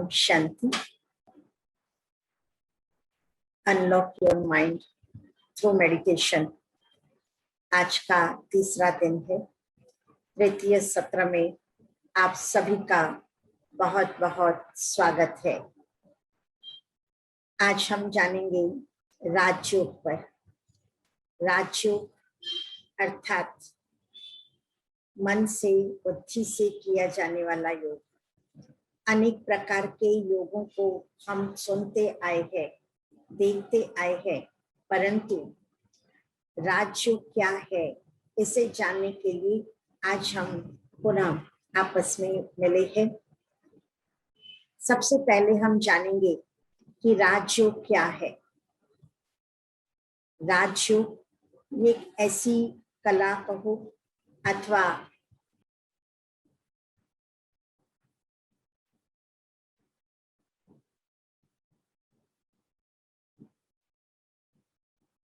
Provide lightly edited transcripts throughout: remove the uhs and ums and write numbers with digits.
ओम शांति। Unlock your mind through meditation. आज का तीसरा दिन है। तृतीय सत्र में आप सभी का बहुत बहुत स्वागत है। आज हम जानेंगे राजयोग पर। राजयोग अर्थात मन से बुद्धि से किया जाने वाला योग। अनेक प्रकार के योगों को हम सुनते आए हैं, देखते आए हैं, परंतु राजयोग क्या है इसे जानने के लिए आज हम पुनः आपस में मिले हैं। सबसे पहले हम जानेंगे कि राजयोग क्या है। राजयोग एक ऐसी कला कहो अथवा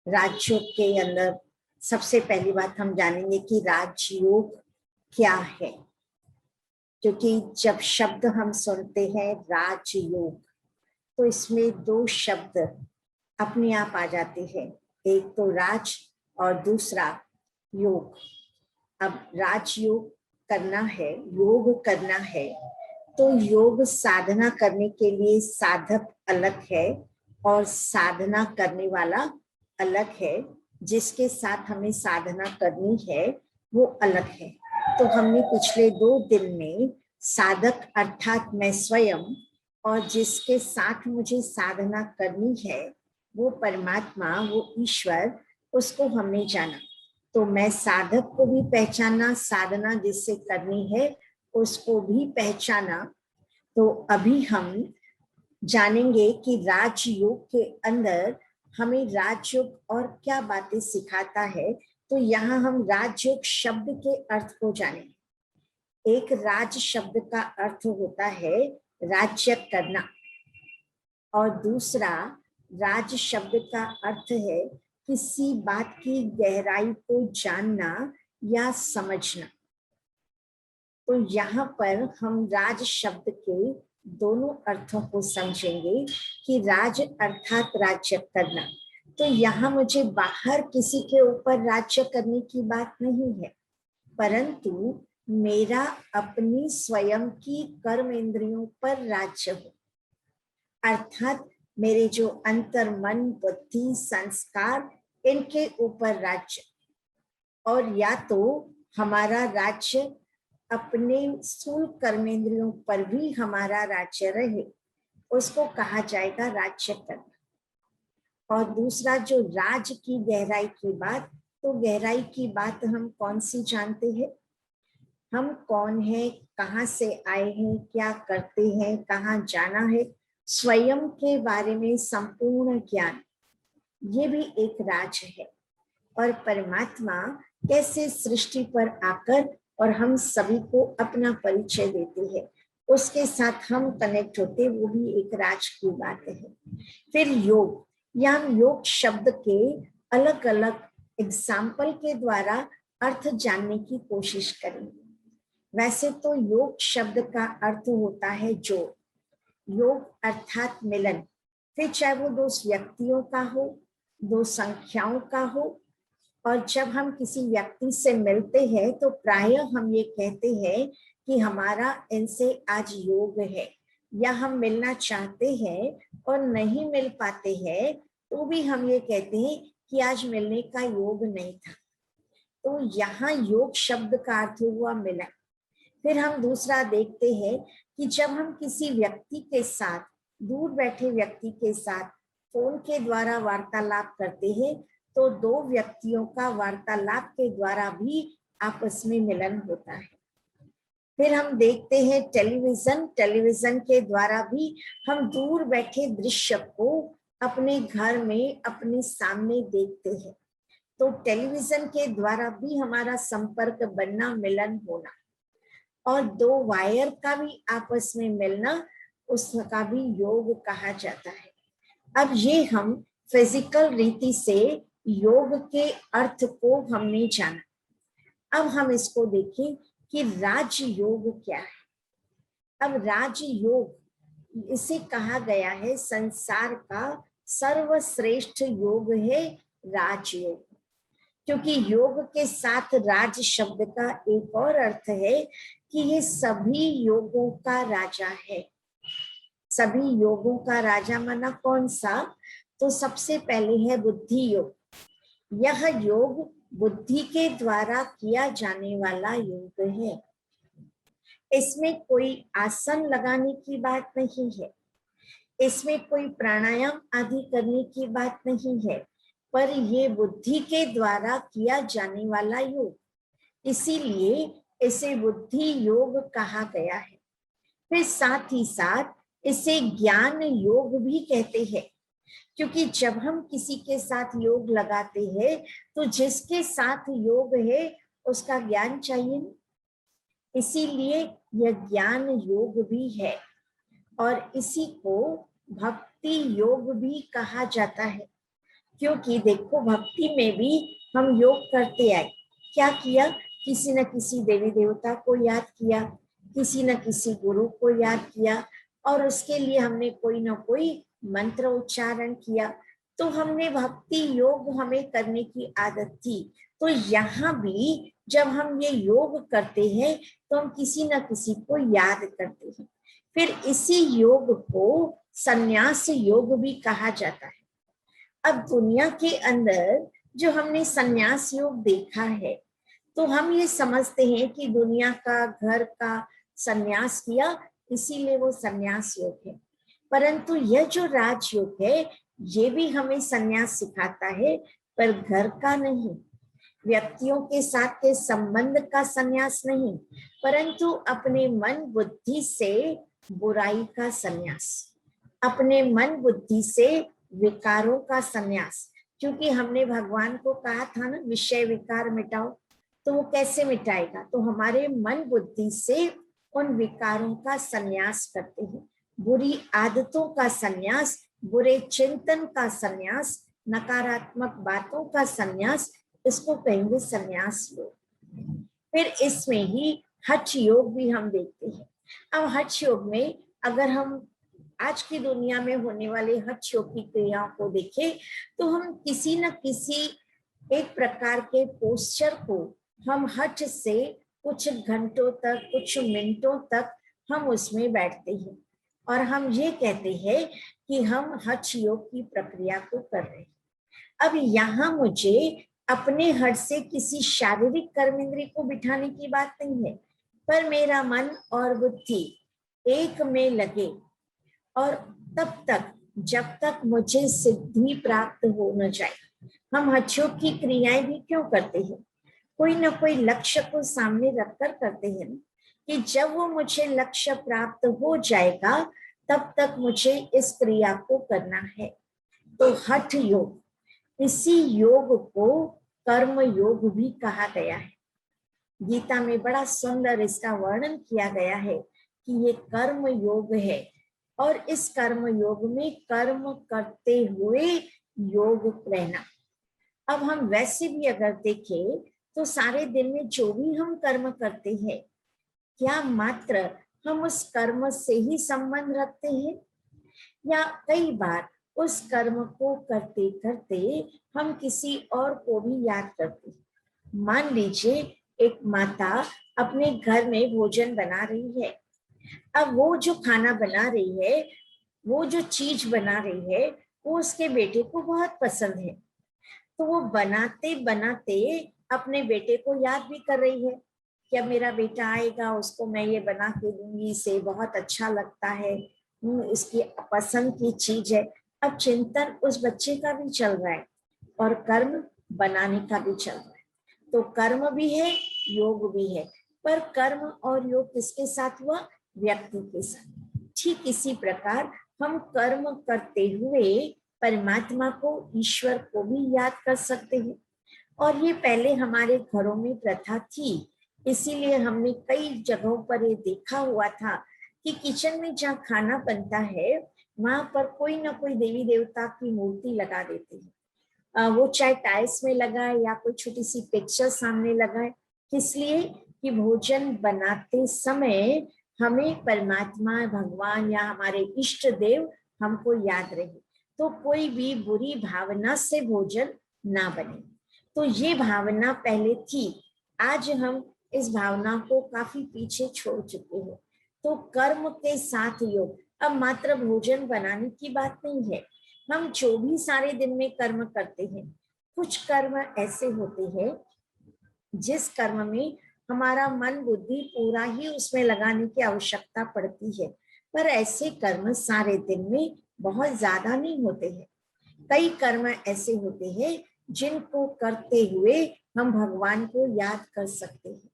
राजयोग के अंदर सबसे पहली बात हम जानेंगे कि राजयोग क्या है। क्योंकि जब शब्द हम सुनते हैं राजयोग तो इसमें दो शब्द अपने आप आ जाते हैं, एक तो राज और दूसरा योग। अब राजयोग करना है, योग करना है, तो योग साधना करने के लिए साधक अलग है और साधना करने वाला अलग है। जिसके साथ हमें साधना करनी है वो अलग है। तो हमने पिछले 2 दिन में साधक अर्थात मैं स्वयं और जिसके साथ मुझे साधना करनी है वो परमात्मा, वो ईश्वर, उसको हमने जाना। तो मैं साधक को भी पहचाना, साधना जिससे करनी है उसको भी पहचाना। तो अभी हम जानेंगे कि राजयोग के अंदर हमें राजयोग और क्या बातें सिखाता है। तो यहाँ हम राजयोग शब्द के अर्थ को जानेंगे। एक राज शब्द का अर्थ होता है राज्य करना और दूसरा राज शब्द का अर्थ है किसी बात की गहराई को जानना या समझना। तो यहाँ पर हम राज शब्द के दोनों अर्थों को समझेंगे कि राज अर्थात राज्य करना। तो यहाँ मुझे बाहर किसी के ऊपर राज्य करने की बात नहीं है, परंतु मेरा अपनी स्वयं की कर्म इंद्रियों पर राज्य हो, अर्थात मेरे जो अंतर मन बुद्धि संस्कार इनके ऊपर राज्य। और या तो हमारा राज्य अपने स्थूल कर्मेंद्रियों पर भी हमारा राज्य रहे, उसको कहा जाएगा राज्य करना। और दूसरा जो राज की गहराई की बात, तो गहराई की बात हम कौन सी जानते हैं? हम कौन है, कहाँ से आए हैं, क्या करते हैं, कहाँ जाना है, स्वयं के बारे में संपूर्ण ज्ञान, ये भी एक राज है। और परमात्मा कैसे सृष्टि पर आकर और हम सभी को अपना परिचय देते हैं, उसके साथ हम कनेक्ट होते, वो भी एक राज की बात है। फिर योग, या हम योग शब्द के अलग अलग एग्जाम्पल के द्वारा अर्थ जानने की कोशिश करेंगे। वैसे तो योग शब्द का अर्थ होता है जोड़, योग अर्थात मिलन। फिर चाहे वो 2 व्यक्तियों का हो, 2 संख्याओं का हो। और जब हम किसी व्यक्ति से मिलते हैं तो प्रायः हम ये कहते हैं कि हमारा इनसे आज योग है, या हम मिलना चाहते हैं और नहीं मिल पाते हैं तो भी हम ये कहते हैं कि आज मिलने का योग नहीं था। तो यहाँ योग शब्द का अर्थ हुआ मिलन। फिर हम दूसरा देखते हैं कि जब हम किसी व्यक्ति के साथ, दूर बैठे व्यक्ति के साथ फोन के द्वारा वार्तालाप करते हैं तो 2 व्यक्तियों का वार्तालाप के द्वारा भी आपस में मिलन होता है। फिर हम देखते हैं टेलीविजन, टेलीविजन के द्वारा भी हम दूर बैठे दृश्य को अपने घर में अपने सामने देखते हैं। तो टेलीविजन के द्वारा भी हमारा संपर्क बनना, मिलन होना। और 2 वायर का भी आपस में मिलना, उसका भी योग कहा जाता है। अब ये हम फिजिकल रीति से योग के अर्थ को हमने जाना। अब हम इसको देखें कि राजयोग क्या है। अब राजयोग इसे कहा गया है संसार का सर्वश्रेष्ठ योग है राजयोग, क्योंकि योग के साथ राज शब्द का एक और अर्थ है कि ये सभी योगों का राजा है। सभी योगों का राजा माना कौन सा? तो सबसे पहले है बुद्धि योग। यह योग बुद्धि के द्वारा किया जाने वाला योग है। इसमें कोई आसन लगाने की बात नहीं है, इसमें कोई प्राणायाम आदि करने की बात नहीं है, पर ये बुद्धि के द्वारा किया जाने वाला योग, इसीलिए इसे बुद्धि योग कहा गया है। फिर साथ ही साथ इसे ज्ञान योग भी कहते हैं, क्योंकि जब हम किसी के साथ योग लगाते हैं तो जिसके साथ योग है उसका ज्ञान चाहिए, इसीलिए यह ज्ञान योग भी है। और इसी को भक्ति योग भी कहा जाता है, क्योंकि देखो भक्ति में भी हम योग करते आए। क्या किया? किसी न किसी देवी देवता को याद किया, किसी न किसी गुरु को याद किया, और उसके लिए हमने कोई ना कोई मंत्र उच्चारण किया, तो हमने भक्ति योग हमें करने की आदत थी। तो यहाँ भी जब हम ये योग करते हैं तो हम किसी न किसी को याद करते हैं। फिर इसी योग को संन्यास योग भी कहा जाता है। अब दुनिया के अंदर जो हमने संन्यास योग देखा है, तो हम ये समझते हैं कि दुनिया का, घर का संन्यास किया, इसीलिए वो संन्यास योग है। परंतु यह जो राजयोग है, ये भी हमें संन्यास सिखाता है, पर घर का नहीं, व्यक्तियों के साथ के संबंध का संन्यास नहीं, परंतु अपने मन बुद्धि से बुराई का संन्यास, अपने मन बुद्धि से विकारों का संन्यास। क्योंकि हमने भगवान को कहा था ना, विषय विकार मिटाओ, तो वो कैसे मिटाएगा? तो हमारे मन बुद्धि से उन विकारों का संन्यास करते हैं, बुरी आदतों का संन्यास, बुरे चिंतन का संन्यास, नकारात्मक बातों का संन्यास, इसको कहेंगे संन्यास योग। फिर इसमें ही हठ योग भी हम देखते हैं। अब हठ योग में अगर हम आज की दुनिया में होने वाले हठ योग की क्रियाओं को देखें, तो हम किसी न किसी एक प्रकार के पोस्चर को हम हठ से कुछ घंटों तक, कुछ मिनटों तक हम उसमें बैठते हैं, और हम ये कहते हैं कि हम हठ योग की प्रक्रिया को कर रहे हैं। अब यहाँ मुझे अपने हठ से किसी शारीरिक कर्म इंद्रिय को बिठाने की बात नहीं है, पर मेरा मन और बुद्धि एक में लगे, और तब तक जब तक मुझे सिद्धि प्राप्त हो न जाए। हम हठ योग की क्रियाएं भी क्यों करते हैं? कोई ना कोई लक्ष्य को सामने रखकर करते हैं, कि जब वो मुझे लक्ष्य प्राप्त हो जाएगा तब तक मुझे इस क्रिया को करना है। तो हठ योग, इसी योग को कर्म योग भी कहा गया है। गीता में बड़ा सुंदर इसका वर्णन किया गया है कि ये कर्म योग है, और इस कर्म योग में कर्म करते हुए योग रहना। अब हम वैसे भी अगर देखें तो सारे दिन में जो भी हम कर्म करते हैं, क्या मात्र हम उस कर्म से ही संबंध रखते हैं, या कई बार उस कर्म को करते करते हम किसी और को भी याद करते हैं? मान लीजिए एक माता अपने घर में भोजन बना रही है। अब वो जो खाना बना रही है, वो जो चीज बना रही है, वो उसके बेटे को बहुत पसंद है, तो वो बनाते बनाते अपने बेटे को याद भी कर रही है कि अब मेरा बेटा आएगा, उसको मैं ये बना के दूंगी, इसे बहुत अच्छा लगता है, इसकी पसंद की चीज है। अब चिंतन उस बच्चे का भी चल रहा है और कर्म बनाने का भी चल रहा है। तो कर्म भी है, योग भी है, पर कर्म और योग किसके साथ हुआ? व्यक्ति के साथ। ठीक इसी प्रकार हम कर्म करते हुए परमात्मा को, ईश्वर को भी याद कर सकते हैं। और ये पहले हमारे घरों में प्रथा थी, इसीलिए हमने कई जगहों पर ये देखा हुआ था कि किचन में जहाँ खाना बनता है वहां पर कोई ना कोई देवी देवता की मूर्ति लगा देते हैं। वो चाहे टाइल्स में लगाए या कोई छोटी सी पिक्चर सामने लगाए, किस लिए? कि भोजन बनाते समय हमें परमात्मा, भगवान या हमारे इष्ट देव हमको याद रहे, तो कोई भी बुरी भावना से भोजन ना बने। तो ये भावना पहले थी, आज हम इस भावना को काफी पीछे छोड़ चुके हैं। तो कर्म के साथ योग, अब मात्र भोजन बनाने की बात नहीं है। हम जो भी सारे दिन में कर्म करते हैं, कुछ कर्म ऐसे होते हैं जिस कर्म में हमारा मन बुद्धि पूरा ही उसमें लगाने की आवश्यकता पड़ती है, पर ऐसे कर्म सारे दिन में बहुत ज्यादा नहीं होते हैं। कई कर्म ऐसे होते हैं जिनको करते हुए हम भगवान को याद कर सकते हैं।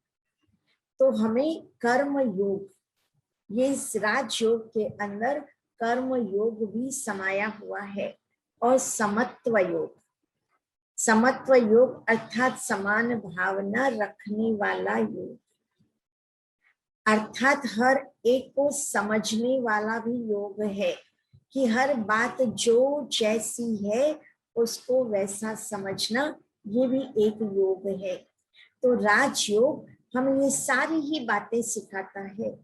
तो हमें कर्म योग, ये इस राजयोग के अंदर कर्म योग भी समाया हुआ है, और समत्व योग, समत्व योग अर्थात समान भावना रखने वाला योग, अर्थात हर एक को समझने वाला भी योग है कि हर बात जो जैसी है उसको वैसा समझना, ये भी एक योग है। तो राजयोग हमें ये सारी ही बातें सिखाता है,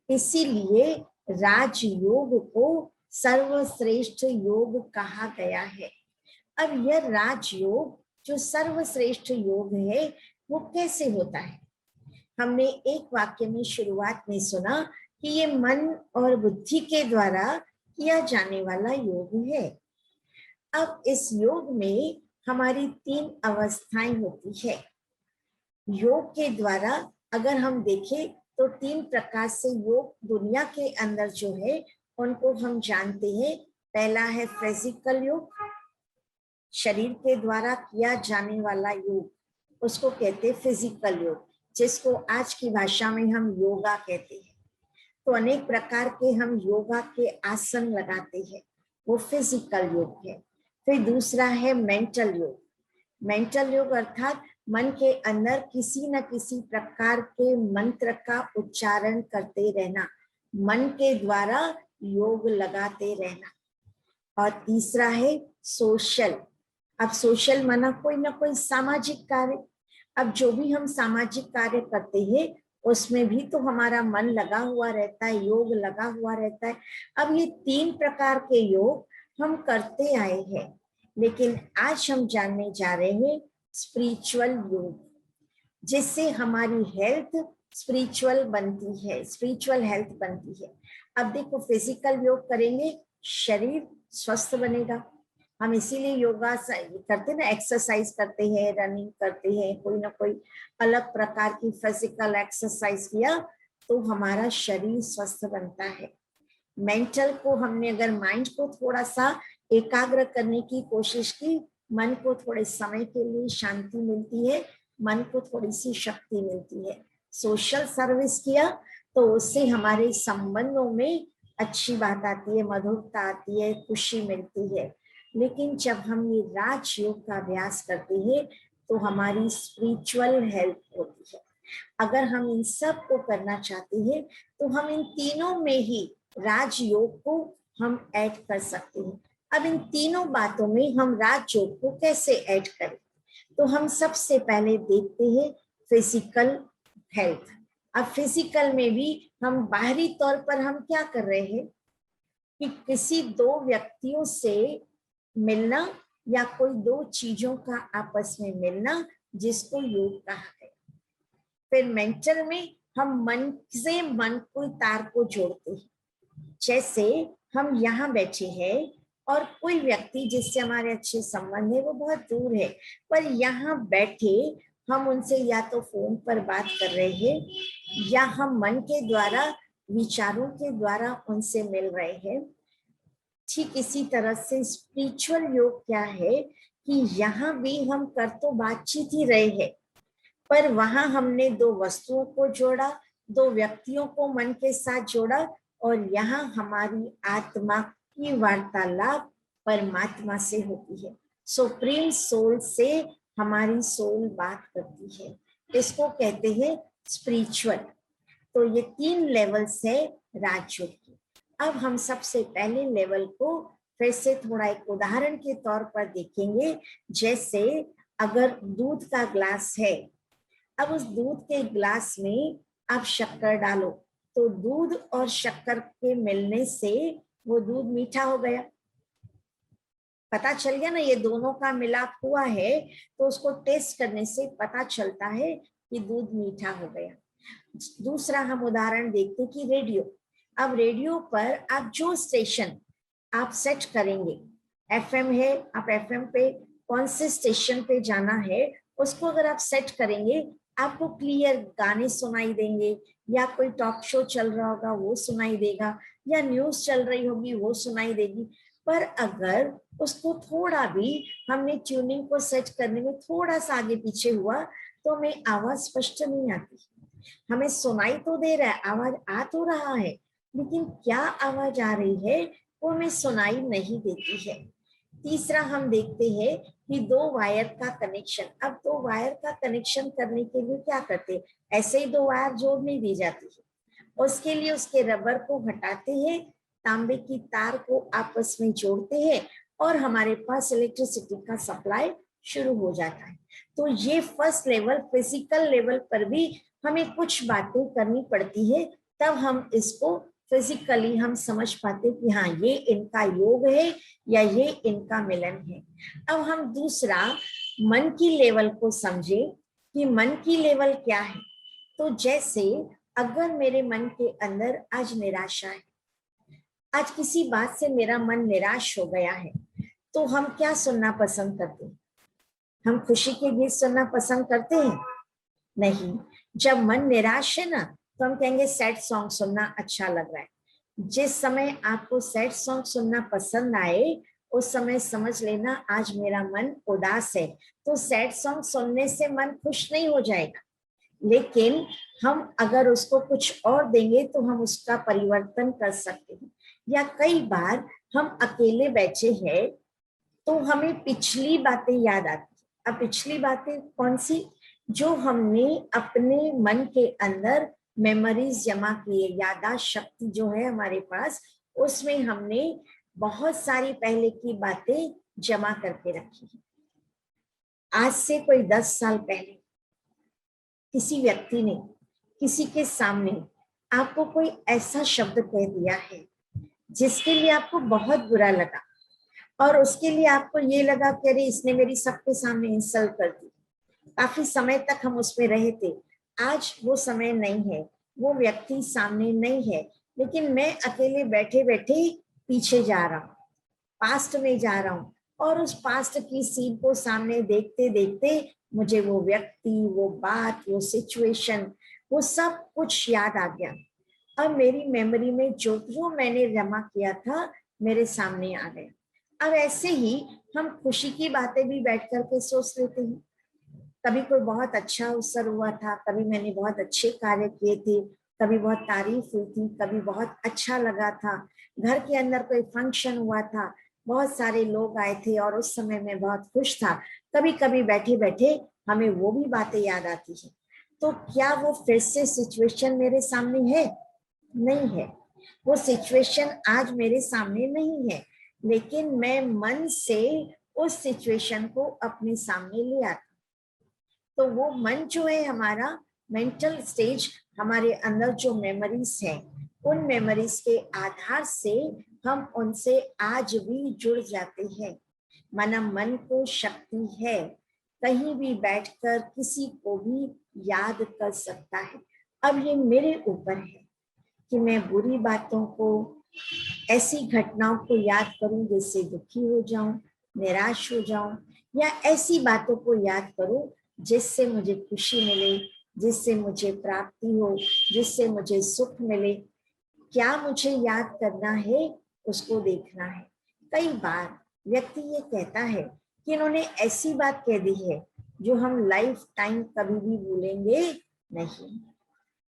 इसीलिए राजयोग को सर्वश्रेष्ठ योग कहा गया है। अब यह राजयोग जो सर्वश्रेष्ठ योग है, वो कैसे होता है? हमने एक वाक्य में शुरुआत में सुना कि ये मन और बुद्धि के द्वारा किया जाने वाला योग है। अब इस योग में हमारी 3 अवस्थाएं होती है। योग के द्वारा अगर हम देखें तो 3 प्रकार से योग दुनिया के अंदर जो है उनको हम जानते हैं। पहला है फिजिकल योग, शरीर के द्वारा किया जाने वाला योग, उसको कहते हैं फिजिकल योग, जिसको आज की भाषा में हम योगा कहते हैं। तो अनेक प्रकार के हम योगा के आसन लगाते हैं, वो फिजिकल योग है। फिर दूसरा है मेंटल योग। मेंटल योग अर्थात मन के अंदर किसी न किसी प्रकार के मंत्र का उच्चारण करते रहना, मन के द्वारा योग लगाते रहना। और तीसरा है सोशल। अब सोशल माना कोई ना कोई सामाजिक कार्य। अब जो भी हम सामाजिक कार्य करते हैं उसमें भी तो हमारा मन लगा हुआ रहता है, योग लगा हुआ रहता है। अब ये 3 प्रकार के योग हम करते आए हैं, लेकिन आज हम जानने जा रहे हैं स्पिरिचुअल योग, जिससे हमारी हेल्थ स्पिरिचुअल बनती है, स्पिरिचुअल हेल्थ बनती है। अब देखो, फिजिकल योग करेंगे, शरीर स्वस्थ बनेगा। हम इसीलिए योगा करते ना, एक्सरसाइज करते हैं, रनिंग करते हैं, कोई ना कोई अलग प्रकार की फिजिकल एक्सरसाइज किया तो हमारा शरीर स्वस्थ बनता है। मेंटल को हमने अगर माइंड को थोड़ा सा एकाग्र करने की कोशिश की, मन को थोड़े समय के लिए शांति मिलती है, मन को थोड़ी सी शक्ति मिलती है। सोशल सर्विस किया तो उससे हमारे संबंधों में अच्छी बात आती है, मधुरता आती है, खुशी मिलती है। लेकिन जब हम ये राजयोग का अभ्यास करते हैं तो हमारी स्पिरिचुअल हेल्थ होती है। अगर हम इन सब को करना चाहते हैं तो हम इन तीनों में ही राजयोग को हम ऐड कर सकते हैं। अब इन तीनों बातों में हम राजयोग को कैसे ऐड करें, तो हम सबसे पहले देखते हैं फिजिकल हेल्थ। अब फिजिकल में भी हम बाहरी तौर पर हम क्या कर रहे हैं कि किसी 2 व्यक्तियों से मिलना या कोई 2 चीजों का आपस में मिलना, जिसको योग कहा गया। फिर मेंटल में हम मन से मन को तार को जोड़ते हैं। जैसे हम यहाँ बैठे हैं और कोई व्यक्ति जिससे हमारे अच्छे संबंध है वो बहुत दूर है, पर यहाँ बैठे हम उनसे या तो फोन पर बात कर रहे हैं या हम मन के द्वारा, विचारों के द्वारा उनसे मिल रहे हैं। ठीक इसी तरह से स्पिरिचुअल योग क्या है कि यहाँ भी हम कर तो बातचीत ही रहे हैं, पर वहां हमने 2 वस्तुओं को जोड़ा, 2 व्यक्तियों को मन के साथ जोड़ा, और यहाँ हमारी आत्मा की वार्तालाप परमात्मा से होती है। सुप्रीम सोल से हमारी सोल बात करती है, इसको कहते हैं स्पिरिचुअल। तो ये 3 लेवल्स है राजयोग की। अब हम सबसे पहले लेवल को फिर से थोड़ा एक उदाहरण के तौर पर देखेंगे। जैसे अगर दूध का ग्लास है, अब उस दूध के ग्लास में आप शक्कर डालो तो दूध और शक्कर के मिलने से वो दूध मीठा हो गया। पता चल गया ना, ये दोनों का मिलाप हुआ है, तो उसको टेस्ट करने से पता चलता है कि दूध मीठा हो गया। दूसरा हम उदाहरण देखते कि रेडियो। अब रेडियो पर आप जो स्टेशन आप सेट करेंगे, एफएम है, आप एफएम पे कौन से स्टेशन पे जाना है उसको अगर आप सेट करेंगे, आपको क्लियर गाने सुनाई देंगे, या कोई टॉक शो चल रहा होगा वो सुनाई देगा, या न्यूज चल रही होगी वो सुनाई देगी। पर अगर उसको थोड़ा भी हमने ट्यूनिंग को सेट करने में थोड़ा सा आगे पीछे हुआ तो हमें आवाज स्पष्ट नहीं आती। हमें सुनाई तो दे रहा है, आवाज आ तो रहा है, लेकिन क्या आवाज आ रही है वो हमें सुनाई नहीं देती है। तीसरा हम देखते हैं कि दो वायर का कनेक्शन। अब दो वायर का कनेक्शन करने के लिए क्या करते हैं, ऐसे ही दो वायर जोड़ नहीं दी जाती है, उसके लिए उसके रबर को हटाते हैं, तांबे की तार को आपस में जोड़ते हैं और हमारे पास इलेक्ट्रिसिटी का सप्लाई शुरू हो जाता है। तो ये फर्स्ट लेवल, फिजिकल लेवल पर भी हमें कुछ बातें करनी पड़ती है, तब हम इसको फिजिकली हम समझ पाते कि हाँ ये इनका योग है या ये इनका मिलन है। अब हम दूसरा मन की लेवल को समझे कि मन की लेवल क्या है। तो जैसे अगर मेरे मन के अंदर आज निराशा है, आज किसी बात से मेरा मन निराश हो गया है, तो हम क्या सुनना पसंद करते हैं? हम खुशी के गीत सुनना पसंद करते हैं? नहीं। जब मन निराश है ना, तो हम कहेंगे सैड सॉन्ग सुनना अच्छा लग रहा है। जिस समय आपको सैड सॉन्ग सुनना पसंद आए उस समय समझ लेना आज मेरा मन उदास है। तो सैड सॉन्ग सुनने से मन खुश नहीं हो जाएगा, लेकिन हम अगर उसको कुछ और देंगे तो हम उसका परिवर्तन कर सकते हैं। या कई बार हम अकेले बैठे हैं तो हमें पिछली बातें याद आती है। अब पिछली बातें कौन सी? जो हमने अपने मन के अंदर मेमोरीज जमा किए, याददाश्त शक्ति जो है हमारे पास, उसमें हमने बहुत सारी पहले की बातें जमा करके रखी है। आज से कोई 10 साल पहले किसी व्यक्ति ने किसी के सामने आपको कोई ऐसा शब्द कह दिया है जिसके लिए आपको बहुत बुरा लगा, और उसके लिए आपको ये लगा कि अरे इसने मेरी सबके सामने इंसल्ट कर दी। काफी समय तक हम उसमें रहे थे, आज वो समय नहीं है, वो व्यक्ति सामने नहीं है, लेकिन मैं अकेले बैठे बैठे पीछे जा रहा हूँ, पास्ट में जा रहा हूँ, और उस पास्ट की सीन को सामने देखते देखते मुझे वो व्यक्ति, वो बात, वो सिचुएशन, वो सब कुछ याद आ गया। अब मेरी मेमोरी में जो जो मैंने जमा किया था मेरे सामने आ गया। अब ऐसे ही हम खुशी की बातें भी बैठ करके सोच लेते हैं। कभी कोई बहुत अच्छा अवसर हुआ था, कभी मैंने बहुत अच्छे कार्य किए थे, कभी बहुत तारीफ हुई थी, कभी बहुत अच्छा लगा था, घर के अंदर कोई फंक्शन हुआ था, बहुत सारे लोग आए थे और उस समय मैं बहुत खुश था। कभी कभी बैठे बैठे हमें वो भी बातें याद आती है। तो क्या वो फिर से सिचुएशन मेरे सामने है? नहीं है। वो सिचुएशन आज मेरे सामने नहीं है, लेकिन मैं मन से उस सिचुएशन को अपने सामने ले आता। तो वो मन जो है हमारा मेंटल स्टेज, हमारे अंदर जो मेमोरीज है, उन मेमोरीज के आधार से हम उनसे आज भी जुड़ जाते हैं। माना मन को शक्ति है, कहीं भी बैठकर किसी को भी याद कर सकता है। अब ये मेरे ऊपर है कि मैं बुरी बातों को, ऐसी घटनाओं को याद करूं जिससे दुखी हो जाऊं, निराश हो जाऊं, या ऐसी बातों को याद करूं जिससे मुझे खुशी मिले, जिससे मुझे प्राप्ति हो, जिससे मुझे सुख मिले। क्या मुझे याद करना है, उसको देखना है। कई बार व्यक्ति ये कहता है कि इन्होंने ऐसी बात कह दी है जो हम लाइफ टाइम कभी भी भूलेंगे नहीं,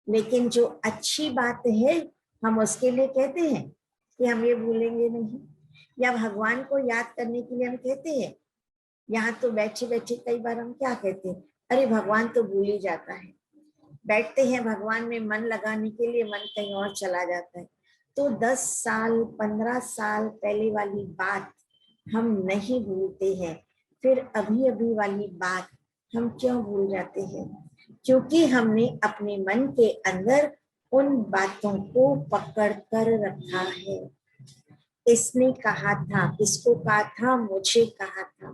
लेकिन जो अच्छी बात है हम उसके लिए कहते हैं कि हम ये भूलेंगे नहीं। या भगवान को याद करने के लिए हम कहते हैं, यहाँ तो बैठे बैठे कई बार हम क्या कहते हैं, अरे भगवान तो भूल ही जाता है। बैठते हैं भगवान में मन लगाने के लिए, मन कहीं और चला जाता है। तो 10 साल 15 साल पहले वाली बात हम नहीं भूलते हैं, फिर अभी अभी वाली बात हम क्यों भूल जाते हैं? क्योंकि हमने अपने मन के अंदर उन बातों को पकड़ कर रखा है। इसने कहा था, इसको कहा था, मुझे कहा था।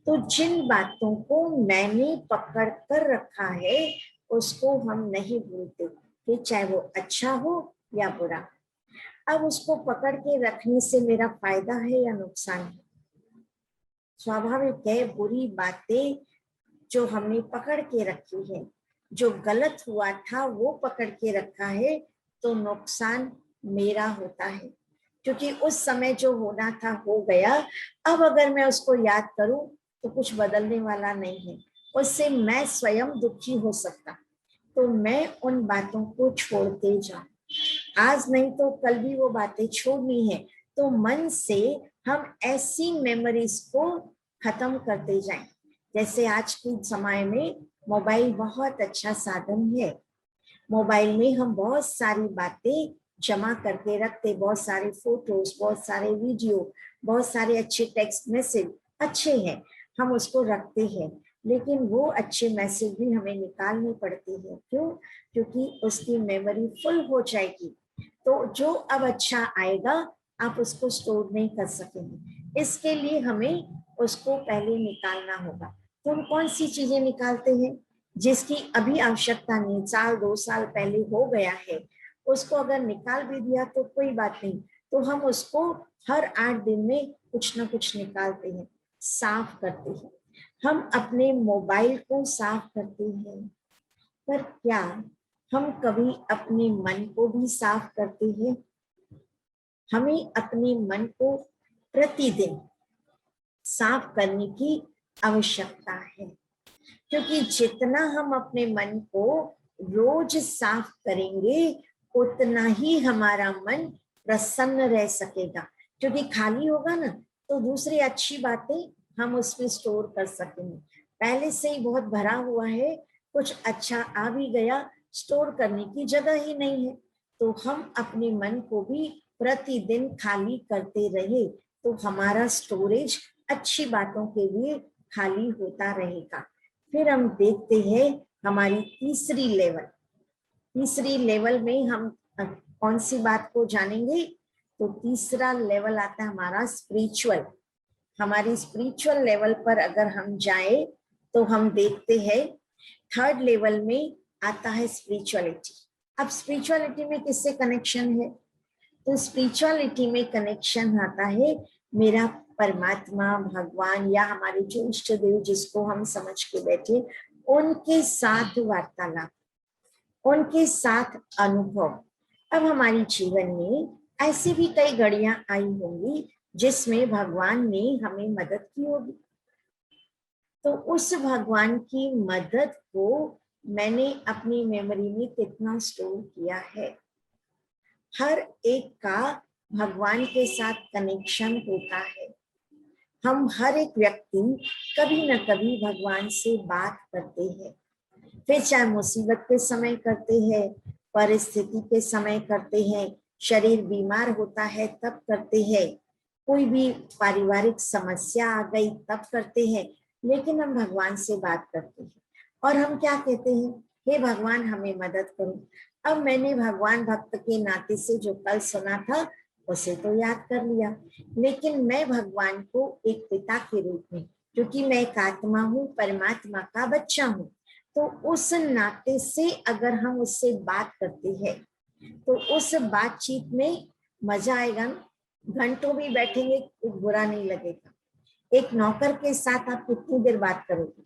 तो जिन बातों को मैंने पकड़ कर रखा है उसको हम नहीं भूलते, कि चाहे वो अच्छा हो या बुरा। अब उसको पकड़ के रखने से मेरा फायदा है या नुकसान है? स्वाभाविक है, बुरी बातें जो हमने पकड़ के रखी है, जो गलत हुआ था वो पकड़ के रखा है, तो नुकसान मेरा होता है, क्योंकि उस समय जो होना था हो गया। अब अगर मैं उसको याद करूं तो कुछ बदलने वाला नहीं है, उससे मैं स्वयं दुखी हो सकता। तो मैं उन बातों को छोड़ते जाऊं, आज नहीं तो कल भी वो बातें छोड़नी है। तो मन से हम ऐसी मेमोरीज को खत्म करते जाएं। जैसे आज के समय में मोबाइल बहुत अच्छा साधन है। मोबाइल में हम बहुत सारी बातें जमा करके रखते, बहुत सारे फोटोज, बहुत सारे वीडियो, बहुत सारे अच्छे टेक्स्ट मैसेज अच्छे हैं, हम उसको रखते हैं। लेकिन वो अच्छे मैसेज भी हमें निकालने पड़ते हैं। क्यों? क्योंकि उसकी मेमोरी फुल हो जाएगी, तो जो अब अच्छा आएगा आप उसको स्टोर नहीं कर सकेंगे। इसके लिए हमें उसको पहले निकालना होगा। तो हम कौन सी चीजें निकालते हैं? जिसकी अभी आवश्यकता नहीं, साल 2 साल पहले हो गया है, उसको अगर निकाल भी दिया तो कोई बात नहीं। तो हम उसको हर 8 दिन में कुछ ना कुछ निकालते हैं, साफ करते हैं। हम अपने मोबाइल को साफ करते हैं, पर क्या हम कभी अपने मन को भी साफ करते हैं? हमें अपने मन को प्रतिदिन साफ करने की आवश्यकता है, क्योंकि जितना हम अपने मन को रोज साफ करेंगे उतना ही हमारा मन प्रसन्न रह सकेगा। क्योंकि खाली होगा ना, तो दूसरी अच्छी बातें हम उसमें स्टोर कर सकेंगे। पहले से ही बहुत भरा हुआ है, कुछ अच्छा आ भी गया, स्टोर करने की जगह ही नहीं है। तो हम अपने मन को भी प्रतिदिन खाली करते रहे तो हमारा स्टोरेज अच्छी बातों के लिए खाली होता रहेगा। फिर हम देखते हैं हमारी तीसरी लेवल में हम कौन सी बात को जानेंगे? तो तीसरा लेवल आता है हमारा स्पिरिचुअल। हमारी स्पिरिचुअल लेवल पर अगर हम जाए तो हम देखते हैं थर्ड लेवल में आता है स्पिरिचुअलिटी। अब स्पिरिचुअलिटी में किससे कनेक्शन है? तो स्पिरिचुअलिटी में कनेक्शन आता है मेरा परमात्मा, भगवान या हमारे जो इष्ट देव जिसको हम समझ के बैठे, उनके साथ वार्तालाप, उनके साथ अनुभव। अब हमारे जीवन में ऐसी भी कई घड़ियां आई होंगी जिसमें भगवान ने हमें मदद की होगी। तो उस भगवान की मदद को मैंने अपनी मेमोरी में कितना स्टोर किया है? हर एक का भगवान के साथ कनेक्शन होता है। हम हर एक व्यक्ति कभी न कभी भगवान से बात करते हैं, फिर चाहे मुसीबत के समय करते हैं, परिस्थिति के समय करते हैं, शरीर बीमार होता है तब करते हैं, कोई भी पारिवारिक समस्या आ गई तब करते हैं। लेकिन हम भगवान से बात करते हैं और हम क्या कहते हैं? हे भगवान हमें मदद करो। अब मैंने भगवान भक्त के नाते से जो कल सुना था उसे तो याद कर लिया, लेकिन मैं भगवान को एक पिता के रूप में, क्योंकि मैं एक आत्मा हूँ, परमात्मा का बच्चा हूँ, तो उस नाते से अगर हम उससे बात करते हैं तो उस बातचीत में मजा आएगा ना। घंटों भी बैठेंगे कुछ बुरा नहीं लगेगा। एक नौकर के साथ आप कितनी देर बात करोगे?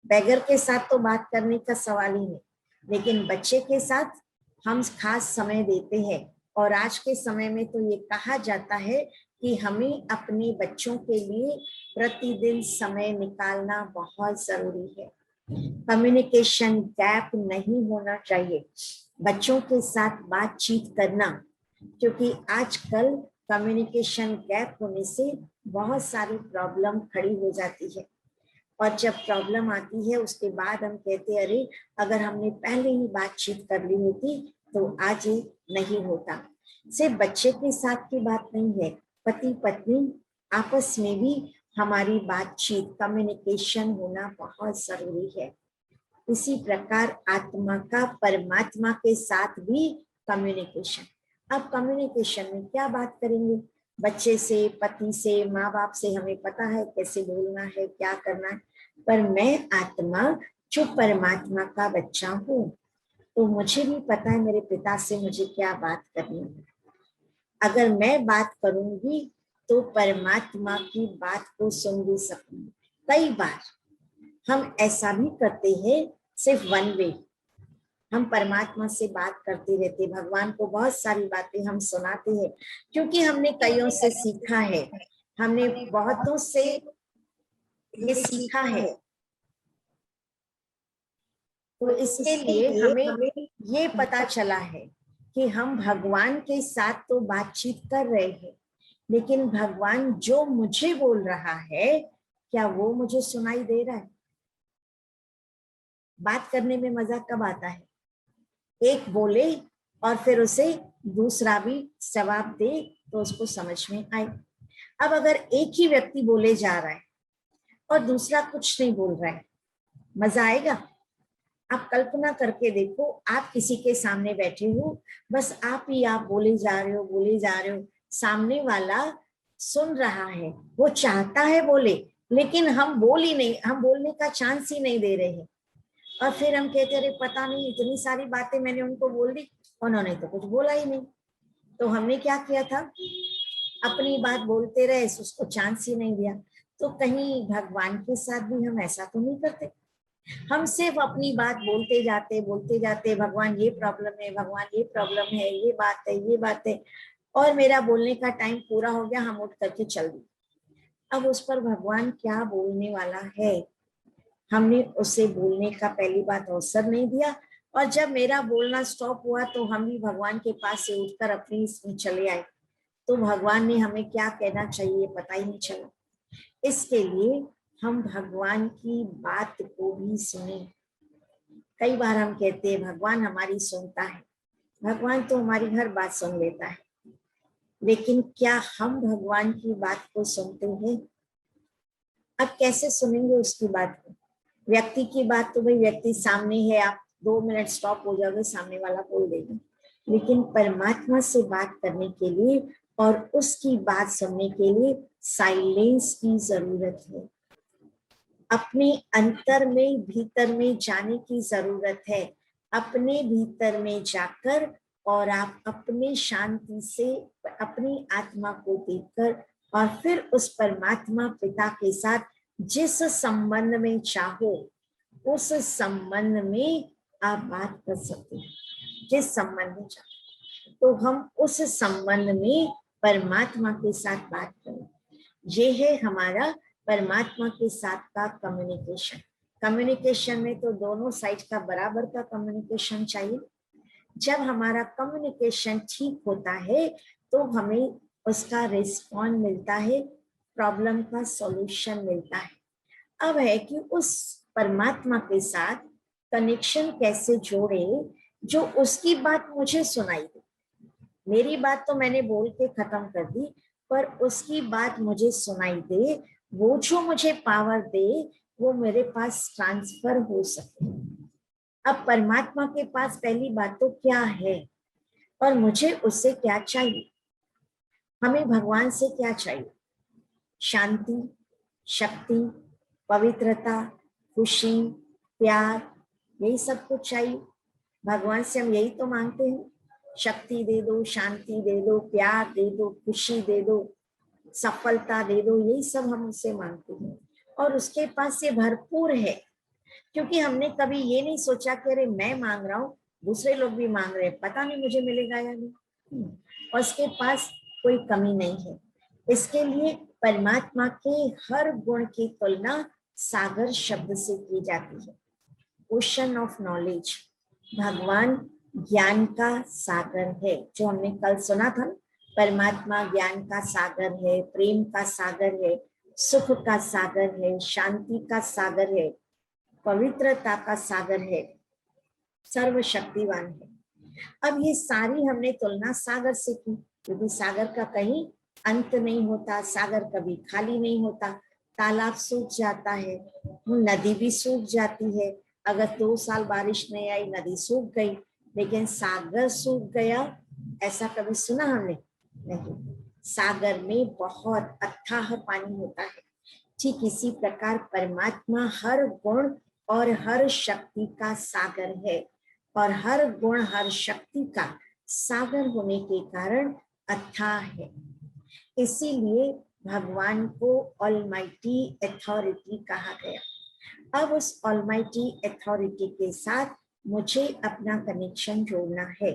बैगर के साथ तो बात करने का सवाल ही नहीं, लेकिन बच्चे के साथ हम खास समय देते हैं। और आज के समय में तो ये कहा जाता है कि हमें अपने बच्चों के लिए प्रतिदिन समय निकालना बहुत जरूरी है। कम्युनिकेशन गैप नहीं होना चाहिए बच्चों के साथ बातचीत करना, क्योंकि आजकल कम्युनिकेशन गैप होने से बहुत सारी प्रॉब्लम खड़ी हो जाती है। और जब प्रॉब्लम आती है उसके बाद हम कहते हैं अरे अगर हमने पहले ही बातचीत कर ली होती तो आज ये नहीं होता। सिर्फ बच्चे के साथ की बात नहीं है, पति पत्नी आपस में भी हमारी बातचीत, कम्युनिकेशन होना बहुत जरूरी है। इसी प्रकार आत्मा का परमात्मा के साथ भी कम्युनिकेशन। अब कम्युनिकेशन में क्या बात करेंगे? बच्चे से, पति से, माँ बाप से हमें पता है कैसे बोलना है, क्या करना है, पर मैं आत्मा जो परमात्मा का बच्चा हूँ, तो मुझे भी पता है मेरे पिता से मुझे क्या बात करनी है। अगर मैं बात करूंगी तो परमात्मा की बात को सुन भी सकूंगी। कई बार हम ऐसा भी करते हैं, सिर्फ वन वे हम परमात्मा से बात करते रहते, भगवान को बहुत सारी बातें हम सुनाते हैं, क्योंकि हमने कईयों से सीखा है, हमने बहुतों से ये सीखा है। तो इसके लिए हमें ये पता चला है कि हम भगवान के साथ तो बातचीत कर रहे हैं, लेकिन भगवान जो मुझे बोल रहा है, क्या वो मुझे सुनाई दे रहा है? बात करने में मजा कब आता है? एक बोले और फिर उसे दूसरा भी जवाब दे तो उसको समझ में आए। अब अगर एक ही व्यक्ति बोले जा रहा है और दूसरा कुछ नहीं बोल रहा है, मजा आएगा? आप कल्पना करके देखो, आप किसी के सामने बैठे हो, बस आप ही आप बोले जा रहे हो, बोले जा रहे हो, सामने वाला सुन रहा है, वो चाहता है बोले, लेकिन हम बोल ही नहीं, हम बोलने का चांस ही नहीं दे रहे हैं। और फिर हम कहते अरे पता नहीं इतनी सारी बातें मैंने उनको बोल दी, उन्होंने तो कुछ बोला ही नहीं। तो हमने क्या किया था? अपनी बात बोलते रहे, उसको चांस ही नहीं दिया। तो कहीं भगवान के साथ भी हम ऐसा तो नहीं करते? हम सिर्फ अपनी बात बोलते जाते, भगवान ये प्रॉब्लम है, भगवान ये प्रॉब्लम है, ये बात है, ये बात है, और मेरा बोलने का टाइम पूरा हो गया, हम उठ करके चल दिए। अब उस पर भगवान क्या बोलने वाला है? हमने उसे बोलने का पहली बात अवसर नहीं दिया, और जब मेरा बोलना स्टॉप हुआ तो हम भी भगवान के पास से उठकर अपनी इसमें चले आए। तो भगवान ने हमें क्या कहना चाहिए पता ही नहीं चला। इसके लिए हम भगवान की बात को भी सुने। कई बार हम कहते हैं भगवान हमारी सुनता है, भगवान तो हमारी हर बात सुन लेता है, लेकिन क्या हम भगवान की बात को सुनते हैं? अब कैसे सुनेंगे उसकी बात को? व्यक्ति की बात तो भाई व्यक्ति सामने है, आप 2 मिनट स्टॉप हो जाओगे, सामने वाला बोल देगा, लेकिन परमात्मा से बात करने के लिए और उसकी बात सुनने के लिए साइलेंस की जरूरत है। अपने अंतर में, भीतर में जाने की जरूरत है। अपने भीतर में जाकर और आप अपने शांति से अपनी आत्मा को देखकर और फिर उस परमात्मा पिता के साथ जिस संबंध में चाहो उस संबंध में आप बात कर सकते हैं। जिस संबंध में चाहो तो हम उस संबंध में परमात्मा के साथ बात करें। ये है हमारा परमात्मा के साथ का कम्युनिकेशन। कम्युनिकेशन में तो दोनों साइड का बराबर का कम्युनिकेशन चाहिए। जब हमारा कम्युनिकेशन ठीक होता है तो हमें उसका रिस्पॉन्ड मिलता है, प्रॉब्लम का सॉल्यूशन मिलता है। अब है कि उस परमात्मा के साथ कनेक्शन कैसे जोड़े जो उसकी बात मुझे सुनाई दे। मेरी बात तो मैंने बोल के खत्म कर दी, पर उसकी बात मुझे सुनाई दे, वो जो मुझे पावर दे वो मेरे पास ट्रांसफर हो सके। अब परमात्मा के पास पहली बात तो क्या है और मुझे उससे क्या चाहिए? हमें भगवान से क्या चाहिए? शांति, शक्ति, पवित्रता, खुशी, प्यार, यही सब कुछ चाहिए। भगवान से हम यही तो मांगते हैं, शक्ति दे दो, शांति दे दो, प्यार दे दो, खुशी दे दो, सफलता दे दो, यही सब हम उससे मांगते हैं। और उसके पास ये भरपूर है, क्योंकि हमने कभी ये नहीं सोचा कि अरे मैं मांग रहा हूँ, दूसरे लोग भी मांग रहे हैं, पता नहीं मुझे मिलेगा या नहीं। और उसके पास कोई कमी नहीं है। इसके लिए परमात्मा के हर गुण की तुलना सागर शब्द से की जाती है। ओशन ऑफ नॉलेज, भगवान ज्ञान का सागर है, जो हमने कल सुना था। परमात्मा ज्ञान का सागर है, प्रेम का सागर है, सुख का सागर है, शांति का सागर है, पवित्रता का सागर है, सर्वशक्तिवान है। अब ये सारी हमने तुलना सागर से की, क्योंकि सागर का कहीं अंत नहीं होता, सागर कभी खाली नहीं होता। तालाब सूख जाता है, नदी भी सूख जाती है, अगर 2 साल बारिश नहीं आई, नदी सूख गई, लेकिन सागर सूख गया, ऐसा कभी सुना हमने? नहीं। सागर में बहुत अथाह पानी होता है। ठीक इसी प्रकार परमात्मा हर गुण और हर शक्ति का सागर है, और हर गुण हर शक्ति का सागर होने के कारण अथाह है। इसीलिए भगवान को ऑलमाइटी अथॉरिटी कहा गया। अब उस ऑलमाइटी अथॉरिटी के साथ मुझे अपना कनेक्शन जोड़ना है,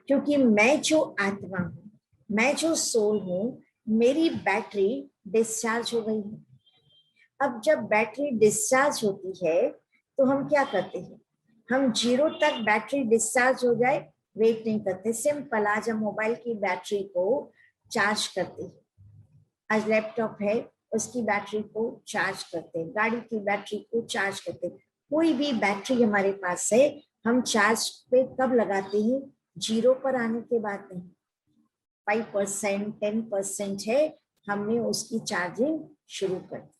क्योंकि मैं जो आत्मा हूँ, मैं जो सोल हूँ, मेरी बैटरी डिस्चार्ज हो गई है। अब जब बैटरी डिस्चार्ज होती है तो हम क्या करते हैं? हम 0 तक बैटरी डिस्चार्ज हो जाए वेट नहीं करते। सिंपल, आज हम मोबाइल की बैटरी को चार्ज करते हैं। आज लैपटॉप है, उसकी बैटरी को चार्ज करते हैं, गाड़ी की बैटरी को चार्ज करते हैं। कोई भी बैटरी हमारे पास है, हम चार्ज पे कब लगाते हैं? 0 पर आने के बाद नहीं। 5%, 10% है, हमने उसकी चार्जिंग शुरू कर दी।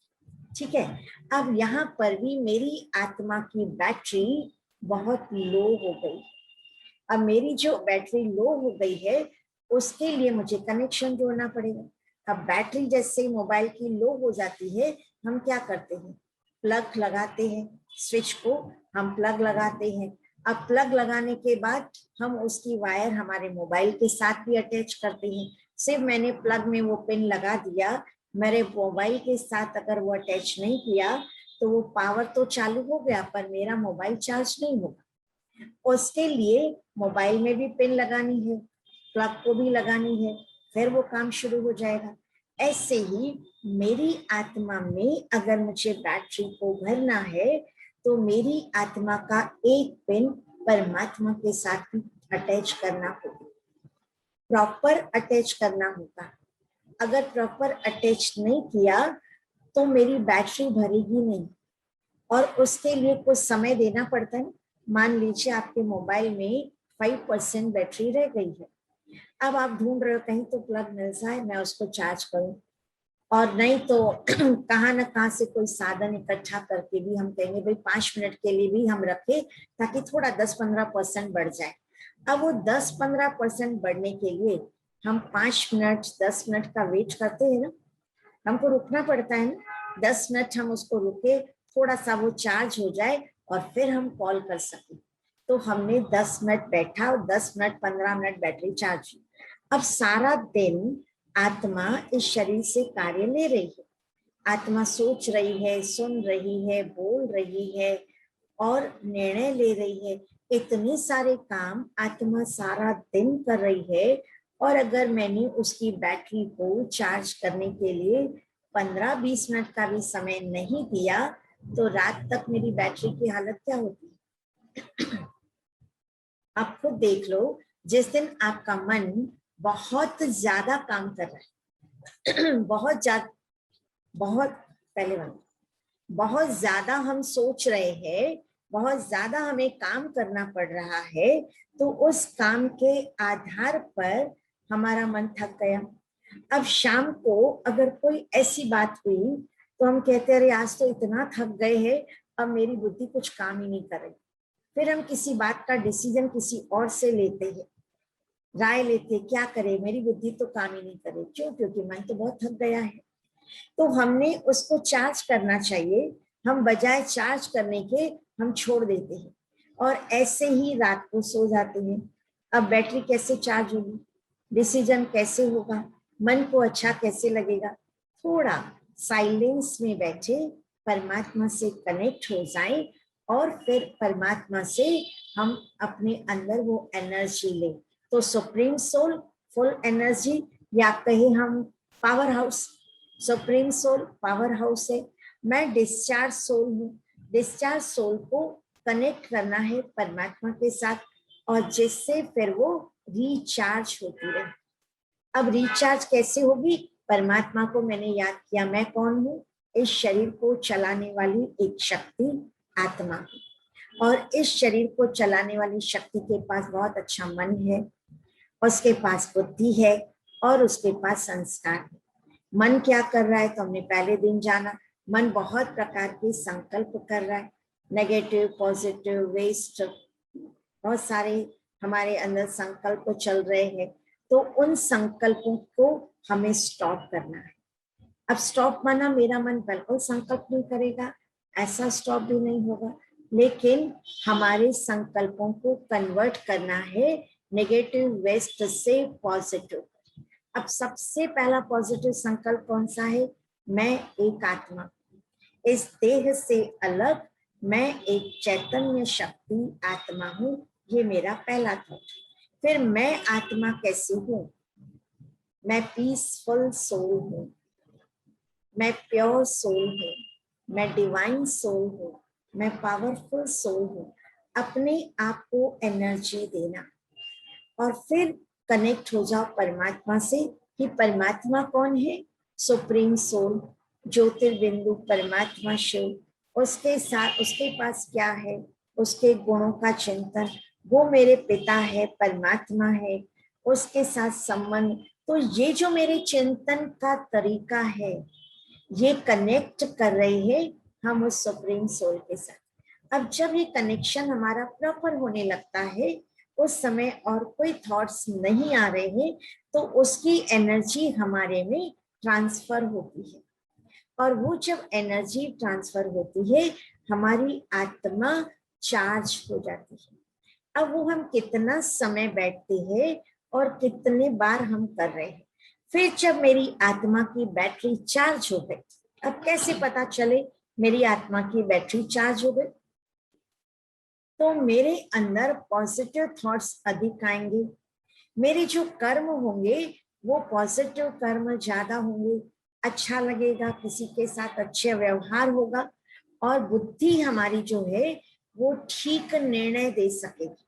ठीक है। अब यहाँ पर भी मेरी आत्मा की बैटरी बहुत लो हो गई। अब मेरी जो बैटरी लो हो गई है, उसके लिए मुझे कनेक्शन जोड़ना पड़ेगा। अब बैटरी जैसे मोबाइल की लो हो जाती है, हम क्या करते हैं? प्लग लगाते हैं, स्विच को हम प्लग लगाते हैं। अब प्लग लगाने के बाद हम उसकी वायर हमारे मोबाइल के साथ भी अटैच करते हैं। सिर्फ मैंने प्लग में वो पिन लगा दिया, मेरे मोबाइल के साथ अगर वो अटैच नहीं किया तो वो पावर तो चालू हो गया पर मेरा मोबाइल चार्ज नहीं होगा। उसके लिए मोबाइल में भी पिन लगानी है, प्लग को भी लगानी है, फिर वो काम शुरू हो जाएगा। ऐसे ही मेरी आत्मा में अगर मुझे बैटरी को भरना है तो मेरी आत्मा का एक पिन परमात्मा के साथ अटैच करना होगा, प्रॉपर अटैच करना होगा। अगर प्रॉपर अटैच नहीं किया तो मेरी बैटरी भरेगी नहीं, और उसके लिए कुछ समय देना पड़ता है। मान लीजिए आपके मोबाइल में 5% बैटरी रह गई है। अब आप ढूंढ रहे हो कहीं तो प्लग मिल जाए, मैं उसको चार्ज करूं, और नहीं तो कहाँ ना कहाँ से कोई साधन इकट्ठा करके भी हम कहेंगे भाई 5 मिनट के लिए भी हम रखें ताकि थोड़ा 10-15% बढ़ जाए। अब वो 10-15% बढ़ने के लिए हम 5 मिनट 10 मिनट का वेट करते हैं ना, हमको रुकना पड़ता है ना। 10 मिनट हम उसको रुके, थोड़ा सा वो चार्ज हो जाए और फिर हम कॉल कर सके। तो हमने 10 मिनट बैठा और 10 मिनट 15 मिनट बैटरी चार्ज हुई। अब सारा दिन आत्मा इस शरीर से कार्य ले रही है। आत्मा सोच रही है, सुन रही है, बोल रही है और निर्णय ले रही है। इतने सारे काम आत्मा सारा दिन कर रही है, और अगर मैंने उसकी बैटरी को चार्ज करने के लिए 15-20 मिनट का भी समय नहीं दिया तो रात तक मेरी बैटरी की हालत क्या होती है? आप खुद देख लो। जिस दिन आपका मन बहुत ज्यादा काम कर रहा है बहुत ज्यादा, बहुत पहले वाला, बहुत ज्यादा हम सोच रहे हैं, बहुत ज्यादा हमें काम करना पड़ रहा है, तो उस काम के आधार पर हमारा मन थक गया। अब शाम को अगर कोई ऐसी बात हुई तो हम कहते हैं अरे आज तो इतना थक गए हैं, अब मेरी बुद्धि कुछ काम ही नहीं कर रही। फिर हम किसी बात का डिसीजन किसी और से लेते हैं, राय लेते, क्या करें, मेरी बुद्धि तो काम ही नहीं करे। क्यों? क्योंकि मन तो बहुत थक गया है। तो हमने उसको चार्ज करना चाहिए, हम बजाय चार्ज करने के हम छोड़ देते हैं और ऐसे ही रात को सो जाते हैं। अब बैटरी कैसे चार्ज होगी? डिसीजन कैसे होगा? मन को अच्छा कैसे लगेगा? थोड़ा साइलेंस में बैठे परमात्मा से कनेक्ट हो जाएं और फिर परमात्मा से हम अपने अंदर वो एनर्जी लें। तो सुप्रीम सोल फुल एनर्जी, या कहे हम powerhouse, supreme soul powerhouse है। मैं डिस्चार्ज सोल हूँ। डिस्चार्ज सोल को कनेक्ट करना है परमात्मा के साथ, और जिससे फिर वो रिचार्ज होती रहे। अब रिचार्ज कैसे होगी? परमात्मा को मैंने याद किया, मैं कौन हूँ? इस शरीर को चलाने वाली एक शक्ति आत्मा है, और इस शरीर को चलाने वाली शक्ति के पास बहुत अच्छा मन है, उसके पास बुद्धि है और उसके पास संस्कार है। मन क्या कर रहा है तो हमने पहले दिन जाना। मन बहुत प्रकार के संकल्प कर रहा है, नेगेटिव, पॉजिटिव, वेस्ट, बहुत सारे हमारे अंदर संकल्प चल रहे हैं, तो उन संकल्पों को हमें स्टॉप करना है। अब स्टॉप माना मेरा मन बिल्कुल संकल्प नहीं करेगा, ऐसा स्टॉप भी नहीं होगा, लेकिन हमारे संकल्पों को कन्वर्ट करना है नेगेटिव वेस्ट से पॉजिटिव। अब सबसे पहला पॉजिटिव संकल्प कौन सा है? मैं एक आत्मा, इस देह से अलग मैं एक चैतन्य शक्ति आत्मा हूँ, ये मेरा पहला थॉट। फिर मैं आत्मा कैसी हूँ? मैं पीसफुल सोल हूँ, मैं प्योर सोल हूँ, मैं डिवाइन सोल हूँ, मैं पावरफुल सोल हूँ। अपने आप को एनर्जी देना और फिर कनेक्ट हो जाओ परमात्मा से कि परमात्मा कौन है? सुप्रीम सोल, ज्योतिर्बिंदु परमात्मा शिव। उसके साथ उसके पास क्या है? उसके गुणों का चिंतन, वो मेरे पिता है, परमात्मा है, उसके साथ संबंध। तो ये जो मेरे चिंतन का तरीका है, ये कनेक्ट कर रही है हम उस सुप्रीम सोल के साथ। अब जब ये कनेक्शन हमारा प्रॉपर होने लगता है, उस समय और कोई थॉट्स नहीं आ रहे हैं, तो उसकी एनर्जी हमारे में ट्रांसफर होती है। और वो जब एनर्जी ट्रांसफर होती है, हमारी आत्मा चार्ज हो जाती है। अब वो हम कितना समय बैठते हैं और कितने बार हम कर रहे हैं। फिर जब मेरी आत्मा की बैटरी चार्ज हो गई, अब कैसे पता चले मेरी आत्मा की बैटरी चार्ज हो गई? तो मेरे अंदर पॉजिटिव थॉट्स अधिक आएंगे, मेरे जो कर्म होंगे वो पॉजिटिव कर्म ज्यादा होंगे, अच्छा लगेगा, किसी के साथ अच्छे व्यवहार होगा, और बुद्धि हमारी जो है वो ठीक निर्णय दे सकेगी।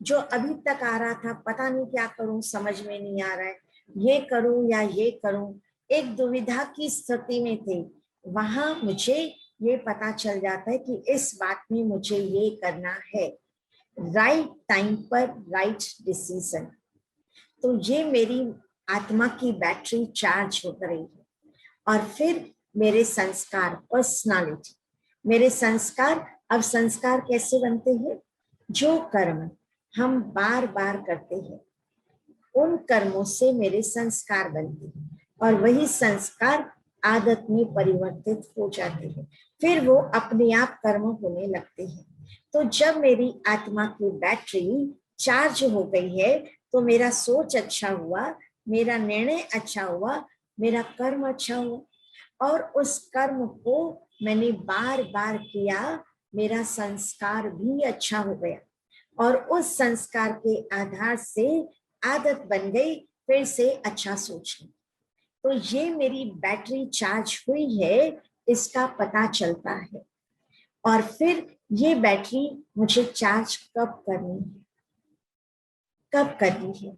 जो अभी तक आ रहा था पता नहीं क्या करूं, समझ में नहीं आ रहा है, ये करूं या ये करूं, एक दुविधा की स्थिति में थे, वहां मुझे ये पता चल जाता है कि इस बात में मुझे ये करना है, राइट टाइम पर राइट डिसीजन। तो ये मेरी आत्मा की बैटरी चार्ज हो रही है। और फिर मेरे संस्कार, पर्सनालिटी, मेरे संस्कार। अब संस्कार कैसे बनते हैं? जो कर्म हम बार बार करते हैं, उन कर्मों से मेरे संस्कार बनते हैं, और वही संस्कार आदत में परिवर्तित हो जाते हैं, फिर वो अपने आप कर्म होने लगते हैं। तो जब मेरी आत्मा की बैटरी चार्ज हो गई है, तो मेरा सोच अच्छा हुआ, मेरा निर्णय अच्छा हुआ, मेरा कर्म अच्छा हुआ, और उस कर्म को मैंने बार बार किया, मेरा संस्कार भी अच्छा हो गया, और उस संस्कार के आधार से आदत बन गई फिर से अच्छा सोचने। तो ये मेरी बैटरी चार्ज हुई है, इसका पता चलता है। और फिर ये बैटरी मुझे चार्ज कब करनी है, कब करनी है?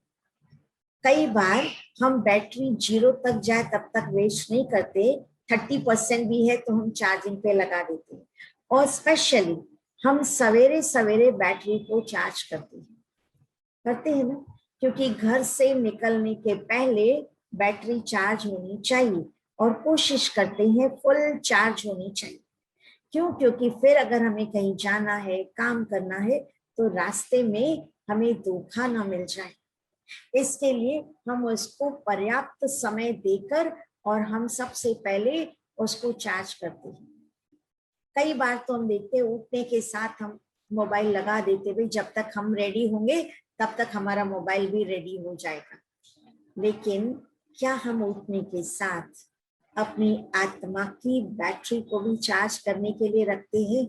कई बार हम बैटरी 0 तक जाए तब तक वेस्ट नहीं करते, 30% भी है तो हम चार्जिंग पे लगा देते हैं। और स्पेशली हम सवेरे सवेरे बैटरी को चार्ज करते हैं ना, क्योंकि घर से निकलने के पहले बैटरी चार्ज होनी चाहिए, और कोशिश करते हैं फुल चार्ज होनी चाहिए। क्यों? क्योंकि फिर अगर हमें कहीं जाना है, काम करना है, तो रास्ते में हमें धोखा ना मिल जाए, इसके लिए हम उसको पर्याप्त समय देकर और हम सबसे पहले उसको चार्ज करते हैं। कई बार तो हम देखते हैं उठने के साथ हम मोबाइल लगा देते, भाई जब तक हम रेडी होंगे तब तक हमारा मोबाइल भी रेडी हो जाएगा। लेकिन क्या हम उठने के साथ अपनी आत्मा की बैटरी को भी चार्ज करने के लिए रखते हैं?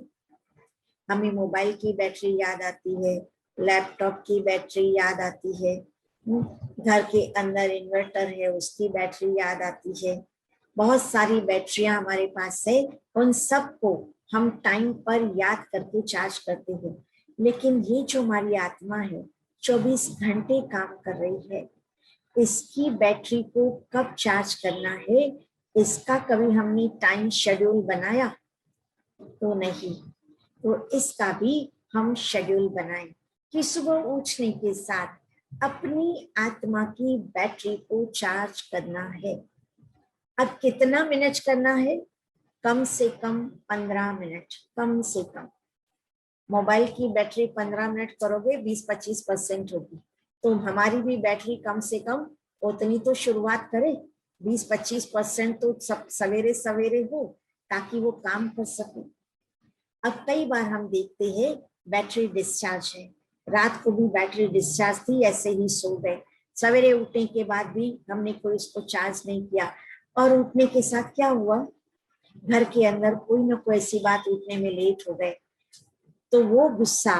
हमें मोबाइल की बैटरी याद आती है, लैपटॉप की बैटरी याद आती है, घर के अंदर इन्वर्टर है उसकी बैटरी याद आती है, बहुत सारी बैटरियां हमारे पास है, उन सबको हम टाइम पर याद करके चार्ज करते हैं। लेकिन ये जो हमारी आत्मा है 24 घंटे काम कर रही है, इसकी बैटरी को कब चार्ज करना है, इसका कभी हमने टाइम शेड्यूल बनाया? तो नहीं। तो इसका भी हम शेड्यूल बनाएं कि सुबह उठने के साथ अपनी आत्मा की बैटरी को चार्ज करना है। अब कितना मिनट करना है? कम से कम 15 मिनट, कम से कम मोबाइल की बैटरी 15 मिनट करोगे 20-25% होगी, तो हमारी भी बैटरी कम से कम उतनी तो शुरुआत करे, 20-25% तो सब सवेरे सवेरे हो ताकि वो काम कर सके। अब कई बार हम देखते हैं बैटरी डिस्चार्ज है, रात को भी बैटरी डिस्चार्ज थी, ऐसे ही सो गए, सवेरे उठने के बाद भी हमने कोई उसको चार्ज नहीं किया, और उठने के साथ क्या हुआ, घर के अंदर कोई ना कोई ऐसी बात, उठने में लेट हो गए, तो वो गुस्सा,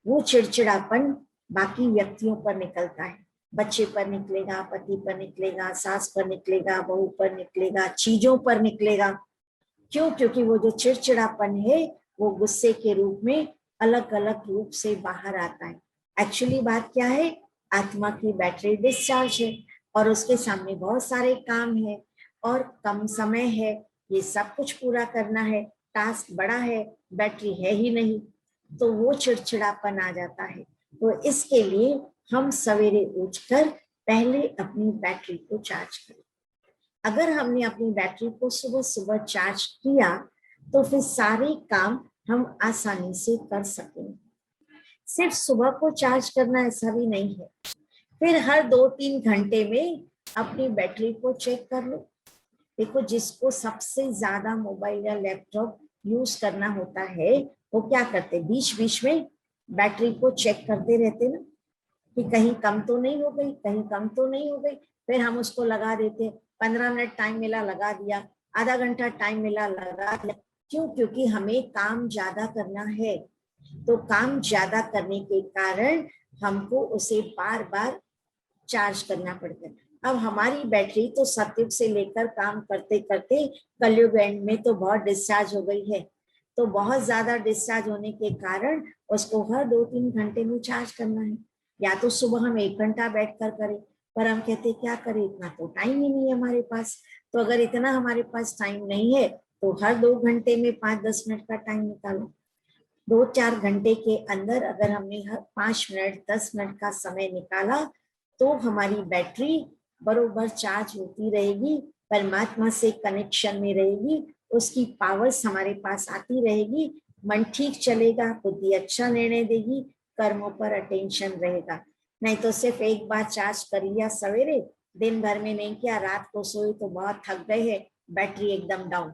वो चिड़चिड़ापन बाकी व्यक्तियों पर निकलता है, बच्चे पर निकलेगा, पति पर निकलेगा, सास पर निकलेगा, बहू पर निकलेगा, चीजों पर निकलेगा। क्यों? क्योंकि वो जो चिड़चिड़ापन है वो गुस्से के रूप में अलग अलग रूप से बाहर आता है। एक्चुअली बात क्या है, आत्मा की बैटरी डिस्चार्ज है और उसके सामने बहुत सारे काम है और कम समय है, ये सब कुछ पूरा करना है, टास्क बड़ा है, बैटरी है ही नहीं, तो वो चिड़चिड़ापन आ जाता है। तो इसके लिए हम सवेरे उठकर पहले अपनी बैटरी को चार्ज करें। अगर हमने अपनी बैटरी को सुबह सुबह चार्ज किया तो फिर सारे काम हम आसानी से कर सकेंगे। सिर्फ सुबह को चार्ज करना ऐसा भी नहीं है, फिर हर 2-3 घंटे में अपनी बैटरी को चेक कर लो। देखो, जिसको सबसे ज्यादा मोबाइल या लैपटॉप यूज करना होता है वो क्या करते, बीच बीच में बैटरी को चेक करते रहते ना, कि कहीं कम तो नहीं हो गई, कहीं कम तो नहीं हो गई, फिर हम उसको लगा देते, 15 मिनट टाइम मिला लगा दिया, आधा घंटा टाइम मिला लगा दिया। क्यों? क्योंकि हमें काम ज्यादा करना है, तो काम ज्यादा करने के कारण हमको उसे बार बार चार्ज करना पड़ता है। अब हमारी बैटरी तो सतयुग से लेकर काम करते करते कलयुग एंड में तो बहुत डिस्चार्ज हो गई है, तो बहुत ज्यादा डिस्चार्ज होने के कारण उसको हर 2-3 घंटे में चार्ज करना है। या तो सुबह हम 1 घंटा बैठ कर करें, पर हम कहते क्या करें, इतना तो टाइम ही नहीं है हमारे पास। तो अगर इतना हमारे पास टाइम नहीं है तो हर 2 घंटे में 5-10 मिनट का टाइम निकालो। 2-4 घंटे के अंदर अगर हमने हर 5 मिनट 10 मिनट का समय निकाला तो हमारी बैटरी बरोबर चार्ज होती रहेगी, परमात्मा से कनेक्शन में रहेगी, उसकी पावर्स हमारे पास आती रहेगी, मन ठीक चलेगा, बुद्धि अच्छा निर्णय देगी, कर्मों पर अटेंशन रहेगा। नहीं तो सिर्फ एक बार चार्ज कर लिया सवेरे, दिन भर में नहीं किया, रात को सोए तो बहुत थक गए हैं, बैटरी एकदम डाउन।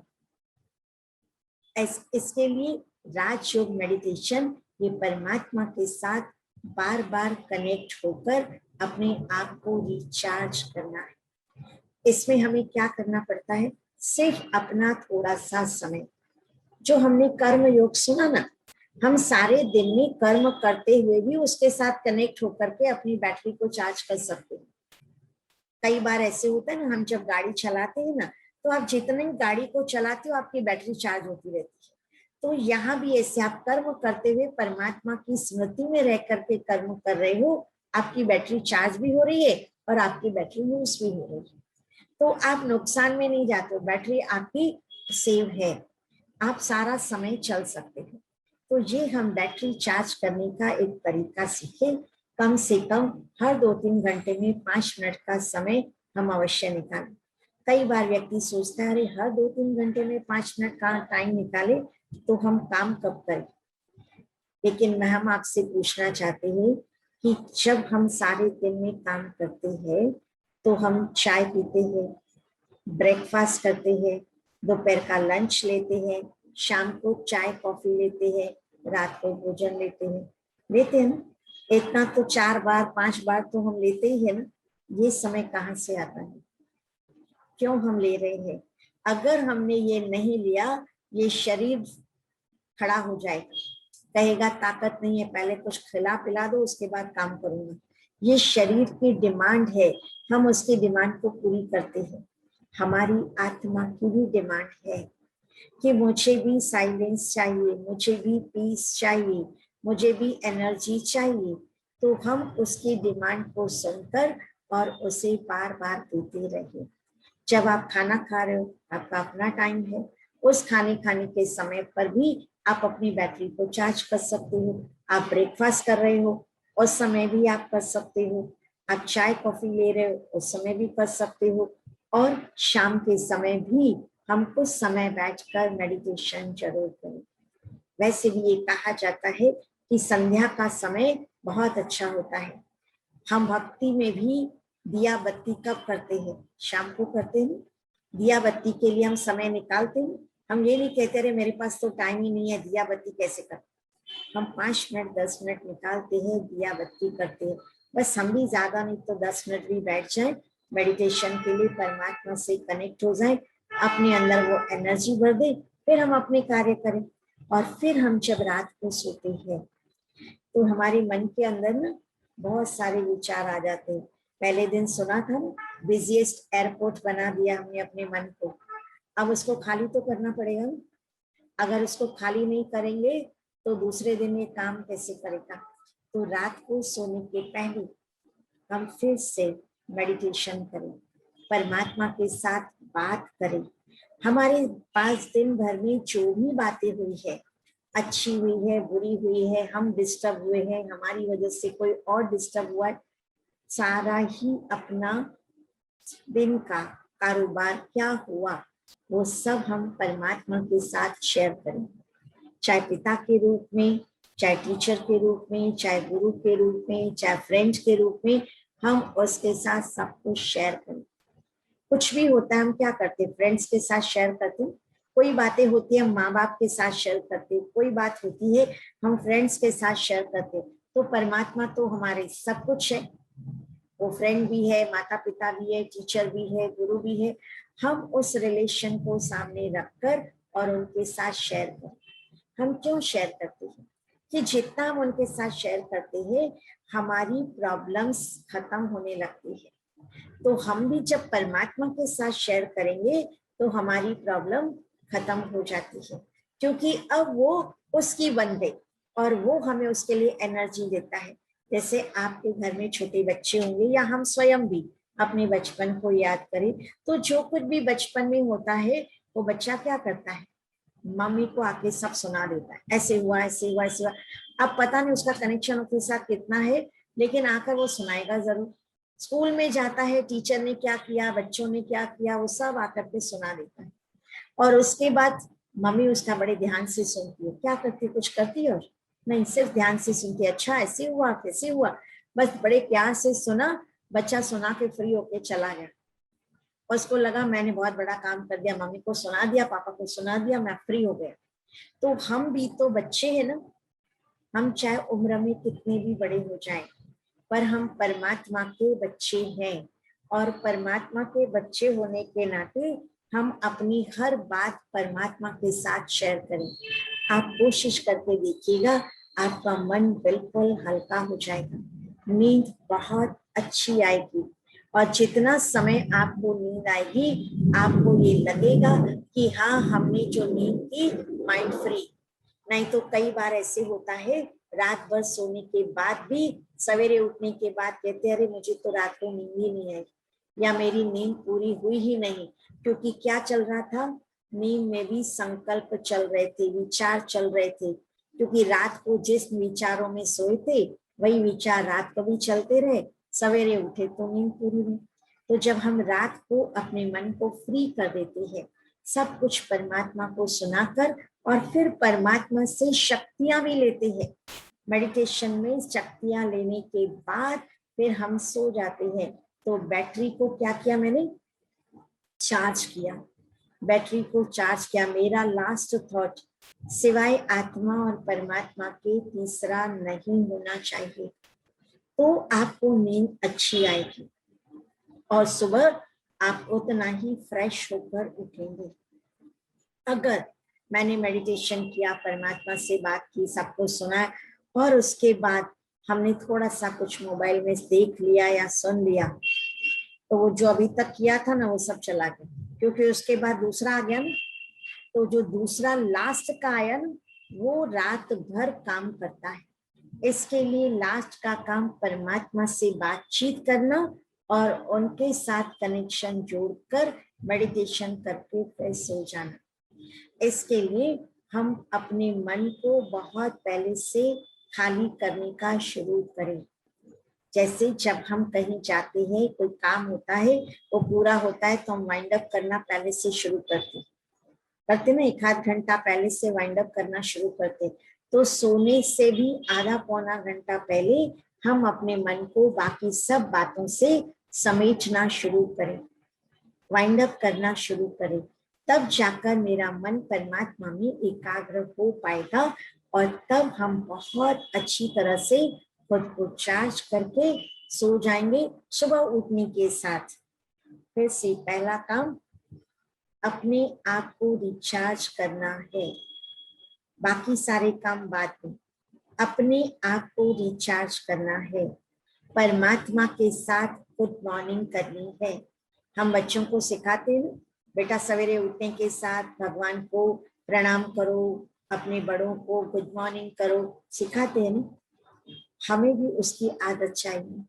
इसके लिए राजयोग मेडिटेशन, ये परमात्मा के साथ बार बार कनेक्ट होकर अपने आप को रिचार्ज करना है। इसमें हमें क्या करना पड़ता है, सिर्फ अपना थोड़ा सा समय, जो हमने कर्म योग सुना ना, हम सारे दिन में कर्म करते हुए भी उसके साथ कनेक्ट होकर के अपनी बैटरी को चार्ज कर सकते हैं। कई बार ऐसे होता है ना, हम जब गाड़ी चलाते हैं ना, तो आप जितने गाड़ी को चलाते हो आपकी बैटरी चार्ज होती रहती है। तो यहाँ भी ऐसे आप कर्म करते हुए परमात्मा की स्मृति में रह करके कर्म कर रहे हो, आपकी बैटरी चार्ज भी हो रही है और आपकी बैटरी यूज भी हो रही है, तो आप नुकसान में नहीं जाते हो, बैटरी आपकी सेव है, आप सारा समय चल सकते हो। तो ये हम बैटरी चार्ज करने का एक तरीका सीखे, कम से कम हर 2-3 घंटे में 5 मिनट का समय हम अवश्य निकालें। कई बार व्यक्ति सोचता है अरे हर 2-3 घंटे में 5 मिनट का टाइम निकाले तो हम काम कब करें, लेकिन हम आपसे पूछना चाहते हैं कि जब हम सारे दिन में काम करते हैं तो हम चाय पीते हैं, ब्रेकफास्ट करते हैं, दोपहर का लंच लेते हैं, शाम को चाय कॉफी लेते हैं, रात को भोजन लेते हैं ना, इतना तो 4 बार 5 बार तो हम लेते ही है ना। ये समय कहाँ से आता है, क्यों हम ले रहे हैं? अगर हमने ये नहीं लिया, ये शरीर खड़ा हो जाएगा, कहेगा ताकत नहीं है, पहले कुछ खिला पिला दो उसके बाद काम करूंगा। ये शरीर की डिमांड है, हम उसकी डिमांड को पूरी करते हैं। हमारी आत्मा की भी डिमांड है कि मुझे भी साइलेंस चाहिए, मुझे भी पीस चाहिए, मुझे भी एनर्जी चाहिए, तो हम उसकी डिमांड को सुनकर और उसे बार बार देते रहे। जब आप खाना खा रहे हो, आपका अपना टाइम है, उस खाने के समय पर भी आप अपनी बैटरी को चार्ज कर सकते हो। आप ब्रेकफास्ट कर रहे हो, उस समय भी आप कर सकते हो। आप चाय कॉफी ले रहे हो, उस समय भी कर सकते हो। और शाम के समय भी हम कुछ समय बैठकर मेडिटेशन जरूर करें। वैसे भी ये कहा जाता है कि संध्या का समय बहुत अच्छा होता है। हम भक्ति में भी दिया बत्ती कब करते हैं? शाम को करते हैं। दिया बत्ती के लिए हम समय निकालते हैं। हम ये नहीं कहते रहे मेरे पास तो टाइम ही नहीं है, दिया बत्ती कैसे कर। हम 5 मिनट 10 मिनट निकालते हैं, दिया बत्ती करते हैं। बस हम भी ज्यादा नहीं तो 10 मिनट भी बैठ जाए मेडिटेशन के लिए, परमात्मा से कनेक्ट हो जाए, अपने अंदर वो एनर्जी भर दे, फिर हम अपने कार्य करें। और फिर हम जब रात को सोते हैं तो हमारे मन के अंदर ना बहुत सारे विचार आ जाते हैं। पहले दिन सुना था ना, बिजिएस्ट एयरपोर्ट बना दिया हमने अपने मन को। अब उसको खाली तो करना पड़ेगा ना। अगर उसको खाली नहीं करेंगे तो दूसरे दिन ये काम कैसे करेगा। तो रात को सोने के पहले हम फिर से मेडिटेशन करें, परमात्मा के साथ बात करें। हमारे पास दिन भर में जो भी बातें हुई है, अच्छी हुई है, बुरी हुई है, हम डिस्टर्ब हुए हैं, हमारी वजह से कोई और डिस्टर्ब हुआ है, सारा ही अपना दिन का कारोबार क्या हुआ वो सब हम परमात्मा के साथ शेयर करें। चाहे पिता के रूप में, चाहे टीचर के रूप में, चाहे गुरु के रूप में, चाहे फ्रेंड के रूप में, हम उसके साथ सब कुछ शेयर करें। कुछ भी होता है हम क्या करते हैं? फ्रेंड्स के साथ शेयर करते हैं। कोई बातें होती है हम माँ बाप के साथ शेयर करते हैं, कोई बात होती है हम फ्रेंड्स के साथ शेयर करते हैं। तो परमात्मा तो हमारे सब कुछ है, वो फ्रेंड भी है, माता पिता भी है, टीचर भी है, गुरु भी है। हम उस रिलेशन को सामने रखकर और उनके साथ शेयर करें। हम क्यों शेयर करते हैं? कि जितना हम उनके साथ शेयर करते हैं हमारी प्रॉब्लम्स खत्म होने लगती है। तो हम भी जब परमात्मा के साथ शेयर करेंगे तो हमारी प्रॉब्लम खत्म हो जाती है, क्योंकि अब वो उसकी बन गई और वो हमें उसके लिए एनर्जी देता है। जैसे आपके घर में छोटे बच्चे होंगे या हम स्वयं भी अपने बचपन को याद करें, तो जो कुछ भी बचपन में होता है वो बच्चा क्या करता है? मम्मी को आके सब सुना देता है, ऐसे हुआ ऐसे हुआ ऐसे हुआ। अब पता नहीं उसका कनेक्शन उसके साथ कितना है, लेकिन आकर वो सुनाएगा जरूर। स्कूल में जाता है, टीचर ने क्या किया, बच्चों ने क्या किया, वो सब आकर के सुना देता है। और उसके बाद मम्मी उसका बड़े ध्यान से सुनती है। क्या करती? कुछ करती है? और नहीं, सिर्फ ध्यान से सुनती है। अच्छा ऐसे हुआ, कैसे हुआ, बस बड़े प्यार से सुना। बच्चा सुना के फ्री होके चला गया और उसको लगा मैंने बहुत बड़ा काम कर दिया, मम्मी को सुना दिया, पापा को सुना दिया, मैं फ्री हो गया। तो हम भी तो बच्चे हैं ना। हम चाहे उम्र में कितने भी बड़े हो जाएं, पर हम परमात्मा के बच्चे हैं। और परमात्मा के बच्चे होने के नाते हम अपनी हर बात परमात्मा के साथ शेयर करें। आप कोशिश करके देखिएगा, आपका मन बिल्कुल हल्का हो जाएगा, नींद बहुत अच्छी आएगी। और जितना समय आपको नींद आएगी आपको ये लगेगा कि हाँ हमने जो नींद की माइंड फ्री। नहीं तो कई बार ऐसे होता है, रात भर सोने के बाद भी सवेरे उठने के बाद कहते अरे मुझे तो रात को नींद ही नहीं आई, या मेरी नींद पूरी हुई ही नहीं। क्योंकि क्या चल रहा था? नींद में भी संकल्प चल रहे थे, विचार चल रहे थे। क्योंकि रात को जिस विचारों में सोए थे वही विचार रात को भी चलते रहे, सवेरे उठे तो नींद पूरी नहीं। तो जब हम रात को अपने मन को फ्री कर देते हैं, सब कुछ परमात्मा को सुनाकर, और फिर परमात्मा से शक्तियां भी लेते हैं। मेडिटेशन में शक्तियां लेने के बाद फिर हम सो जाते हैं। तो बैटरी को क्या किया मैंने? चार्ज किया। बैटरी को चार्ज किया। मेरा लास्ट थॉट सिवाय आत्मा और परमात्मा के तीसरा नहीं होना चाहिए। तो आपको नींद अच्छी आएगी और सुबह आप उतना ही फ्रेश होकर उठेंगे। अगर मैंने मेडिटेशन किया, परमात्मा से बात की, सबको सुना और उसके बाद हमने थोड़ा सा कुछ मोबाइल में देख लिया या सुन लिया, तो वो जो अभी तक किया था ना वो सब चला गया। क्योंकि उसके बाद दूसरा आ गया ना। तो जो दूसरा लास्ट का आया ना वो रात भर काम करता है। इसके लिए लास्ट का काम परमात्मा से बातचीत करना और उनके साथ कनेक्शन जोड़कर मेडिटेशन करके फिर सो जाना। इसके लिए हम अपने मन को बहुत पहले से खाली करने का शुरू करें। जैसे जब हम कहीं जाते हैं, कोई काम होता है, वो पूरा होता है तो हम वाइंड अप करना पहले से शुरू करते हैं। करते ना, एक आध घंटा पहले से वाइंड अप करना शुरू करते, तो सोने से भी आधा पौना घंटा पहले हम अपने मन को बाकी सब बातों से समेटना शुरू करें, वाइंड अप करना शुरू करें, तब जाकर मेरा मन परमात्मा में एकाग्र हो पाएगा और तब हम बहुत अच्छी तरह से खुद को चार्ज करके सो जाएंगे। सुबह उठने के साथ फिर से पहला काम अपने आप को रिचार्ज करना है, बाकी सारे काम बाद में, अपने आप को रिचार्ज करना है, परमात्मा के साथ गुड मॉर्निंग करनी है। हम बच्चों को सिखाते हैं, बेटा सवेरे उठने के साथ भगवान को प्रणाम करो, अपने बड़ों को गुड मॉर्निंग करो, सिखाते हैं ना। हमें भी उसकी आदत चाहिए,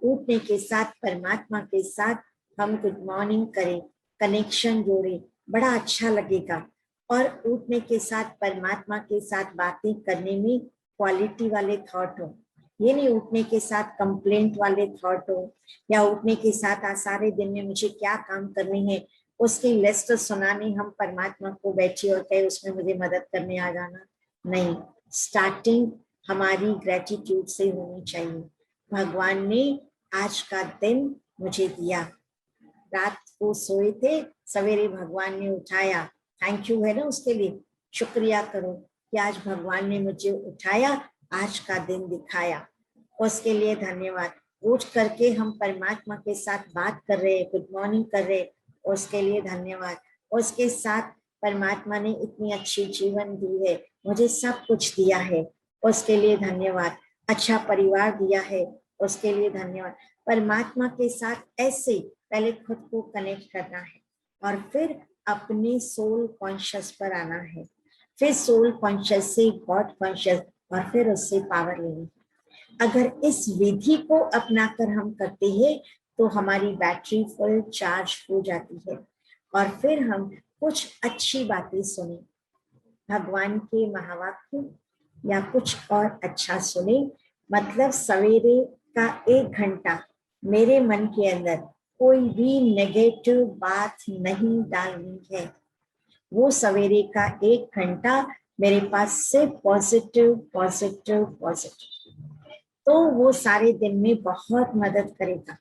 उठने के साथ परमात्मा के साथ हम गुड मॉर्निंग करें, कनेक्शन जोड़े, बड़ा अच्छा लगेगा। और उठने के साथ परमात्मा के साथ बातें करने में क्वालिटी वाले थॉट हो, ये नहीं उठने के साथ कंप्लेंट वाले थॉट हो, या उठने के साथ आज सारे दिन में मुझे क्या काम करने हैं उसकी लिस्ट सुनाने हम परमात्मा को बैठे और कहे उसमें मुझे मदद करने आ जाना। नहीं, स्टार्टिंग हमारी ग्रेटिट्यूड से होनी चाहिए। भगवान ने आज का दिन मुझे दिया, रात को सोए थे, सवेरे भगवान ने उठाया, थैंक यू है ना उसके लिए, शुक्रिया करो कि आज भगवान ने मुझे उठाया, आज का दिन दिखाया, उसके लिए धन्यवाद। उठ करके हम परमात्मा के साथ बात कर रहे हैं, गुड मॉर्निंग कर रहे, उसके लिए धन्यवाद। उसके साथ परमात्मा ने इतनी अच्छी जीवन दी है, मुझे सब कुछ दिया है, उसके लिए धन्यवाद। अच्छा परिवार दिया है, उसके लिए धन्यवाद। परमात्मा के साथ ऐसे पहले खुद को कनेक्ट करना है और फिर अपने सोल कॉन्शियस पर आना है, फिर सोल कॉन्शियस से गॉड कॉन्शियस और फिर उससे पावर लेनी। अगर इस विधि को अपनाकर हम करते हैं तो हमारी बैटरी फुल चार्ज हो जाती है और फिर हम कुछ अच्छी बातें सुने, भगवान के महावाक्य या कुछ और अच्छा सुने। मतलब सवेरे का 1 घंटा मेरे मन के अंदर कोई भी नेगेटिव बात नहीं डालनी है, वो सवेरे का 1 घंटा मेरे पास सिर्फ पॉजिटिव पॉजिटिव पॉजिटिव, तो वो सारे दिन में बहुत मदद करेगा।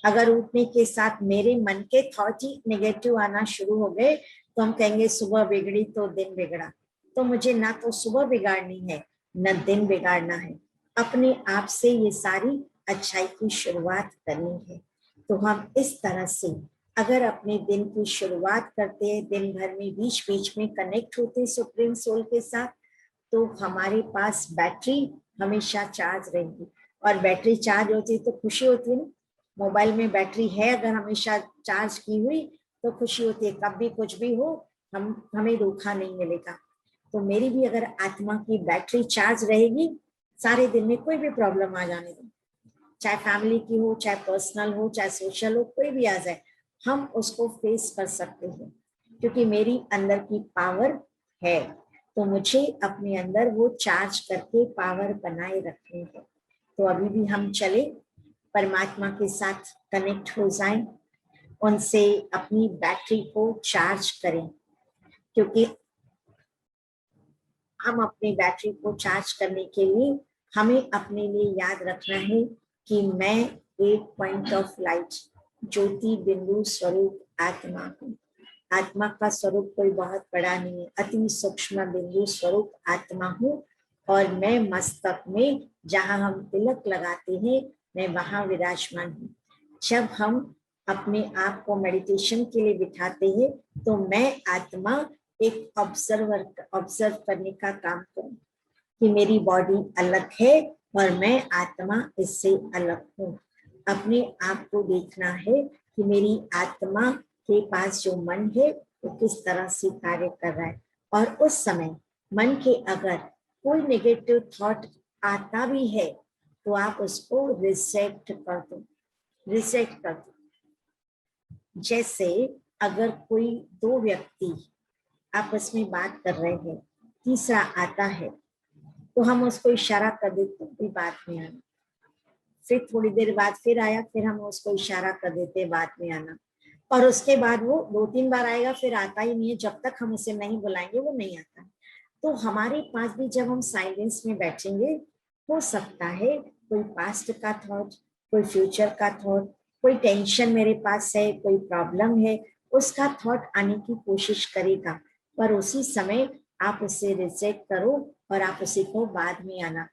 अगर उठने के साथ मेरे मन के थॉट ही नेगेटिव आना शुरू हो गए तो हम कहेंगे सुबह बिगड़ी तो दिन बिगड़ा। तो मुझे ना तो सुबह बिगाड़नी है न दिन बिगाड़ना है, अपने आप से ये सारी अच्छाई की शुरुआत करनी है। तो हम इस तरह से अगर अपने दिन की शुरुआत करते हैं, दिन भर में बीच बीच में कनेक्ट होते सुप्रीम सोल के साथ, तो हमारे पास बैटरी हमेशा चार्ज रहेगी। और बैटरी चार्ज होती है तो खुशी होती है ना, मोबाइल में बैटरी है अगर हमेशा चार्ज की हुई तो खुशी होती है, कभी कुछ भी हो हमें धोखा नहीं मिलेगा। तो मेरी भी अगर आत्मा की बैटरी चार्ज रहेगी, सारे दिन में कोई भी प्रॉब्लम आ जाने दो, चाहे फैमिली की हो, चाहे पर्सनल हो, चाहे सोशल हो, कोई भी आ जाए, हम उसको फेस कर सकते हैं क्योंकि मेरी अंदर की पावर है। तो मुझे अपने अंदर वो चार्ज करके पावर बनाए रखनी है। तो अभी भी हम चले, परमात्मा के साथ कनेक्ट हो जाएं, उनसे अपनी बैटरी को चार्ज करें, क्योंकि हम अपनी बैटरी को चार्ज करने के लिए हमें अपने लिए याद रखना है कि मैं एक पॉइंट ऑफ लाइट, ज्योति बिंदु स्वरूप आत्मा हूँ। आत्मा का स्वरूप कोई बहुत बड़ा नहीं है, अति सूक्ष्म बिंदु स्वरूप आत्मा हूँ और मैं मस्तक में जहाँ हम तिलक लगाते हैं मैं वहां विराजमान हूँ। जब हम अपने आप को मेडिटेशन के लिए बिठाते हैं तो मैं आत्मा एक ऑब्जर्व करने का काम करूं कि मेरी बॉडी अलग है और मैं आत्मा इससे अलग हूँ। अपने आप को देखना है कि मेरी आत्मा के पास जो मन है वो किस तरह से कार्य कर रहा है, और उस समय मन के अगर कोई नेगेटिव थॉट आता भी है तो आप उसको रिजेक्ट कर दो, रिजेक्ट कर दो। जैसे अगर कोई 2 व्यक्ति आपस में बात कर रहे हैं, तीसरा आता है तो हम उसको इशारा कर देते हैं बात में आना, फिर थोड़ी देर बाद फिर आया, फिर हम उसको इशारा कर देते बात में आना, और उसके बाद वो 2-3 बार आएगा, फिर आता ही नहीं है। जब तक हम उसे नहीं बुलाएंगे वो नहीं आता। तो हमारे पास भी जब हम साइलेंस में बैठेंगे, हो सकता है कोई पास्ट का थॉट, कोई फ्यूचर का थॉट, कोई टेंशन मेरे पास है, कोई प्रॉब्लम है, उसका थॉट आने की कोशिश करेगा, पर उसी समय आप उसे रिजेक्ट करो और आप उसी को बाद में आना।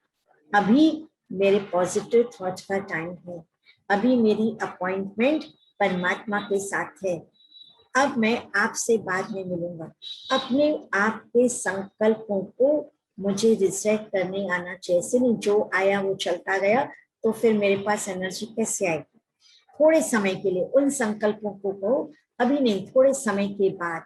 अभी मेरे पॉजिटिव थॉट का टाइम है, अभी मेरी अपॉइंटमेंट परमात्मा के साथ है, अब मैं आपसे बाद में मिलूंगा। अपने आप के संकल्पों को मुझे रिजेक्ट करने आना चाहिए। ऐसे नहीं जो आया वो चलता गया, तो फिर मेरे पास एनर्जी कैसे आएगी। थोड़े समय के लिए उन संकल्पों को कहो, अभी नहीं, थोड़े समय के बाद।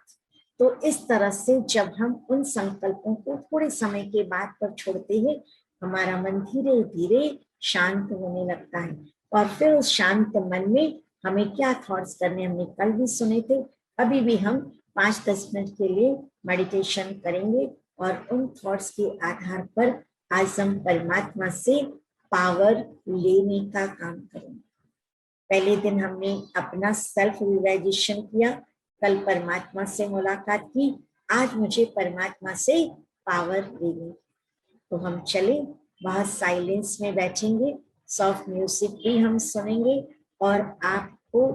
तो इस तरह से जब हम उन संकल्पों को थोड़े समय के बाद पर छोड़ते हैं, हमारा मन धीरे धीरे शांत होने लगता है। और फिर उस शांत मन में हमें क्या थॉट्स करने, हमने कल भी सुने थे, अभी भी हम 5-10 मिनट के लिए मेडिटेशन करेंगे और उन थॉट्स के आधार पर आज हम परमात्मा से पावर लेने का काम करेंगे। पहले दिन हमने अपना सेल्फ रियलाइजेशन किया, कल परमात्मा से मुलाकात की, आज मुझे परमात्मा से पावर लेनी। तो हम चले, वहां साइलेंस में बैठेंगे, सॉफ्ट म्यूजिक भी हम सुनेंगे और आपको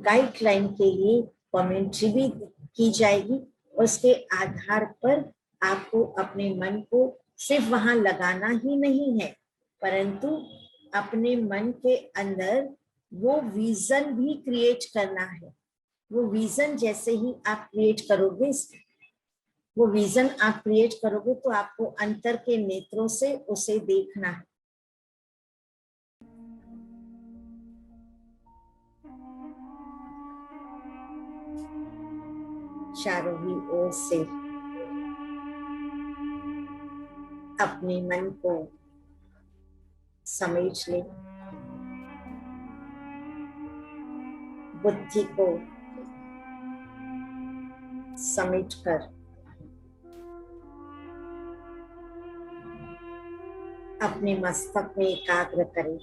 गाइडलाइन के लिए कमेंट्री भी की जाएगी। उसके आधार पर आपको अपने मन को सिर्फ वहां लगाना ही नहीं है, परंतु अपने मन के अंदर वो विजन भी क्रिएट करना है। वो विजन जैसे ही आप क्रिएट करोगे, वो विजन आप क्रिएट करोगे तो आपको अंतर के नेत्रों से उसे देखना है। चारों ही ओर से अपने मन को समेट ले, बुद्धि को समेट कर अपने मस्तक में एकाग्र करें।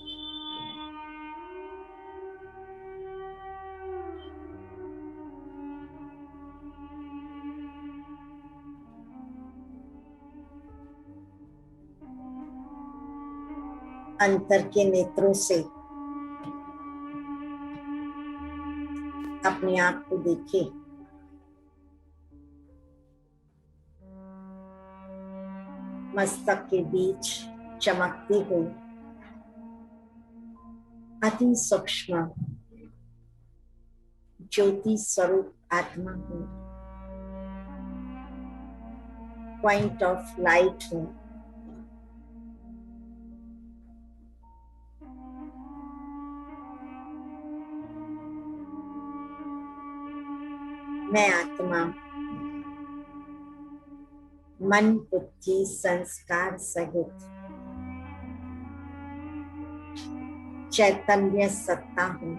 अंतर के नेत्रों से अपने आप को देखें। मस्तक के बीच चमकती हुई अति सूक्ष्म ज्योति स्वरूप आत्मा हूँ, पॉइंट ऑफ लाइट हूँ। मैं आत्मा मन बुद्धि संस्कार सहित चैतन्य सत्ता हूँ।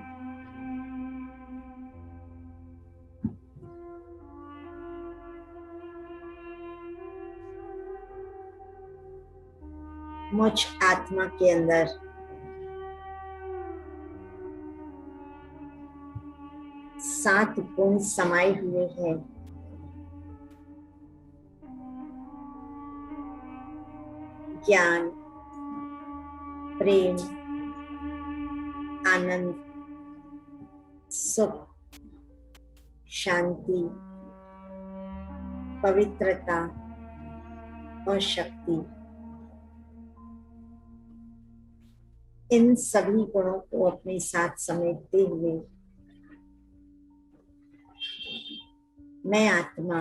मुझ आत्मा के अंदर सात गुण समाये हुए हैं। ज्ञान, प्रेम, आनंद, सुख, शांति, पवित्रता और शक्ति। इन सभी गुणों को अपने साथ समेटते हुए मैं आत्मा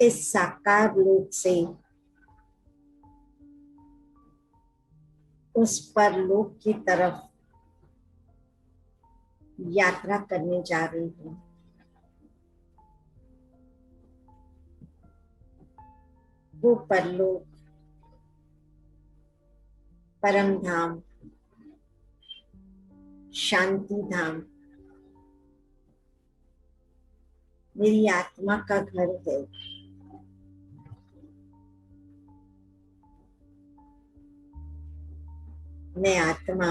इस साकार लोक से उस परलोक की तरफ यात्रा करने जा रही हूँ। वो परलोक, परम धाम, शांति धाम मेरी आत्मा का घर है। मैं आत्मा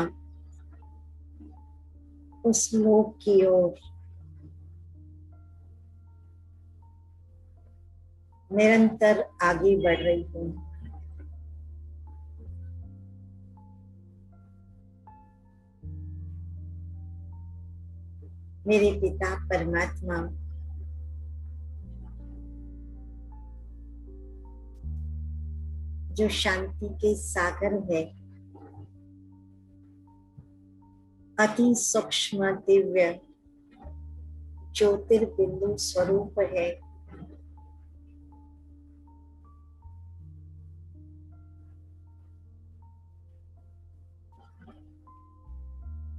उस लोक की ओर निरंतर आगे बढ़ रही हूँ। मेरे पिता परमात्मा जो शांति के सागर है, अति सूक्ष्म दिव्य ज्योतिर्बिंदु स्वरूप है,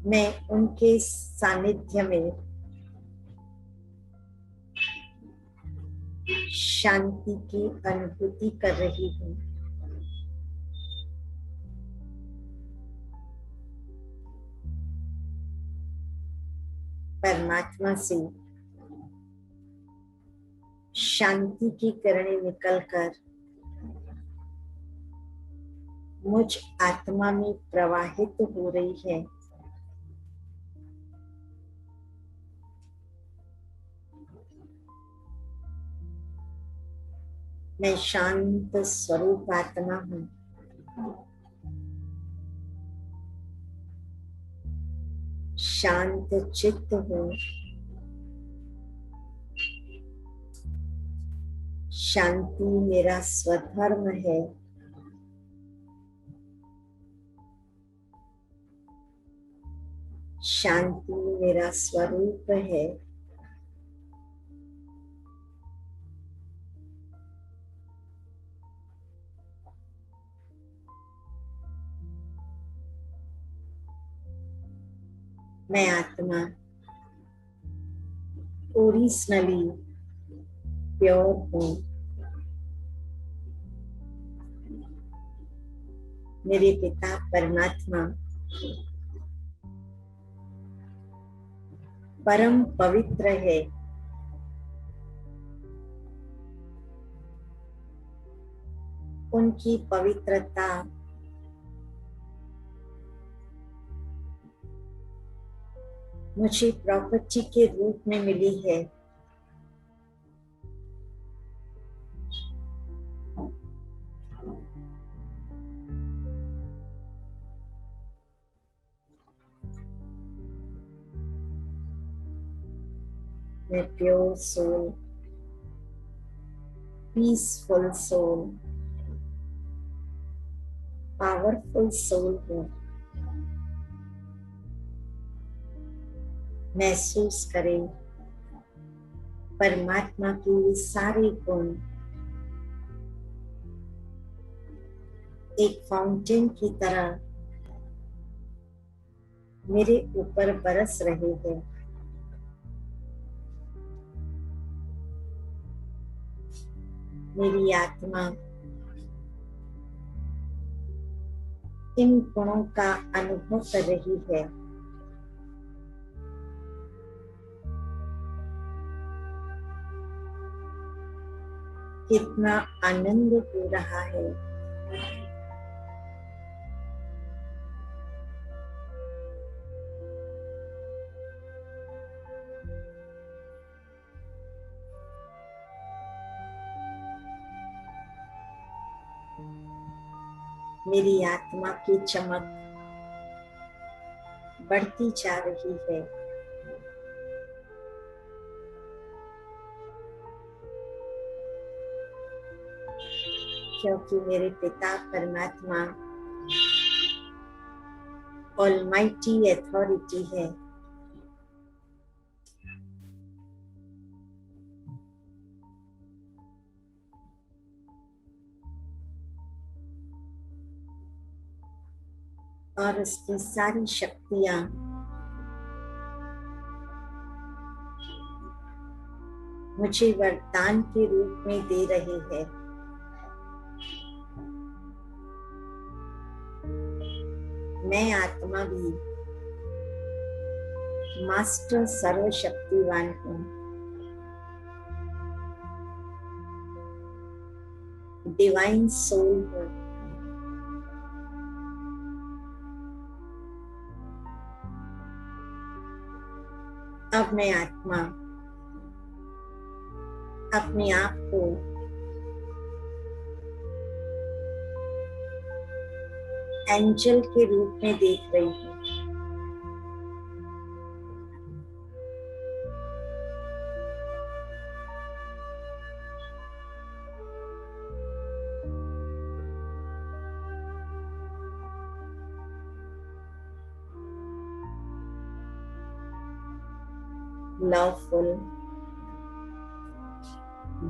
मैं उनके सानिध्य में शांति की अनुभूति कर रही हूँ। परमात्मा से शांति की किरणें निकलकर मुझ आत्मा में प्रवाहित हो रही है। मैं शांत स्वरूप आत्मा हूँ। शांत चित्त हूँ। शांति मेरा स्वधर्म है। शांति मेरा स्वरूप है। मैं आत्मा ओरिजिनली प्योर हूँ। मेरे पिता परमात्मा परम पवित्र है। उनकी पवित्रता मुझे प्रॉपर्टी के रूप में मिली है। मैं pure soul, peaceful soul, powerful soul हूँ। महसूस करें परमात्मा के ये सारे गुण एक फाउंटेन की तरह मेरे ऊपर बरस रहे हैं। मेरी आत्मा इन गुणों का अनुभव कर रही है। कितना आनंद हो रहा है। मेरी आत्मा की चमक बढ़ती जा रही है। क्योंकि मेरे पिता परमात्मा ऑलमाइटी अथॉरिटी है। और उसकी सारी शक्तियां मुझे वरदान के रूप में दे रहे हैं। मैं आत्मा भी मास्टर सर्वशक्तिवान हूँ। डिवाइन सोल हूँ। अब मैं आत्मा अपने आप को एंजल के रूप में देख रही हूँ। लवफुल,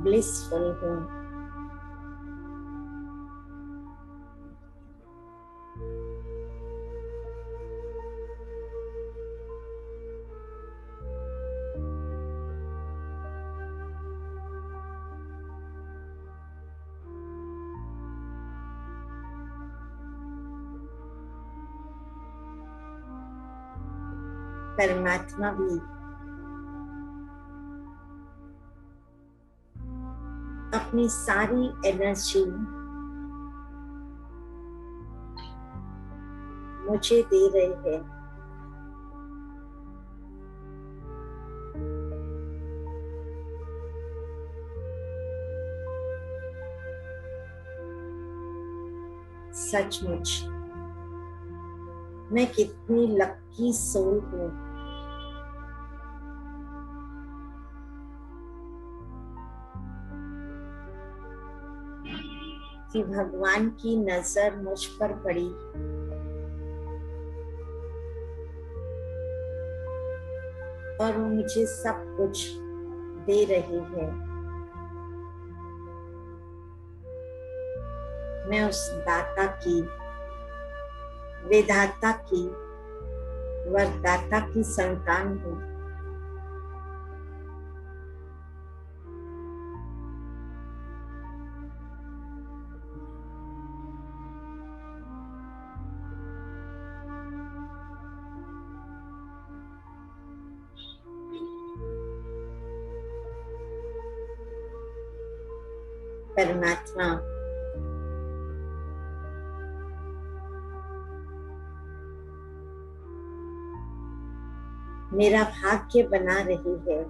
ब्लिसफुल हूँ। परमात्मा भी अपनी सारी एनर्जी मुझे दे रहे हैं। सचमुच मैं कितनी लकी सोल हूँ कि भगवान की नजर मुझ पर पड़ी और वो मुझे सब कुछ दे रही है। मैं उस दाता की, विधाता की, वरदाता की संतान हूँ। परमात्मा मेरा भाग्य बना रही है।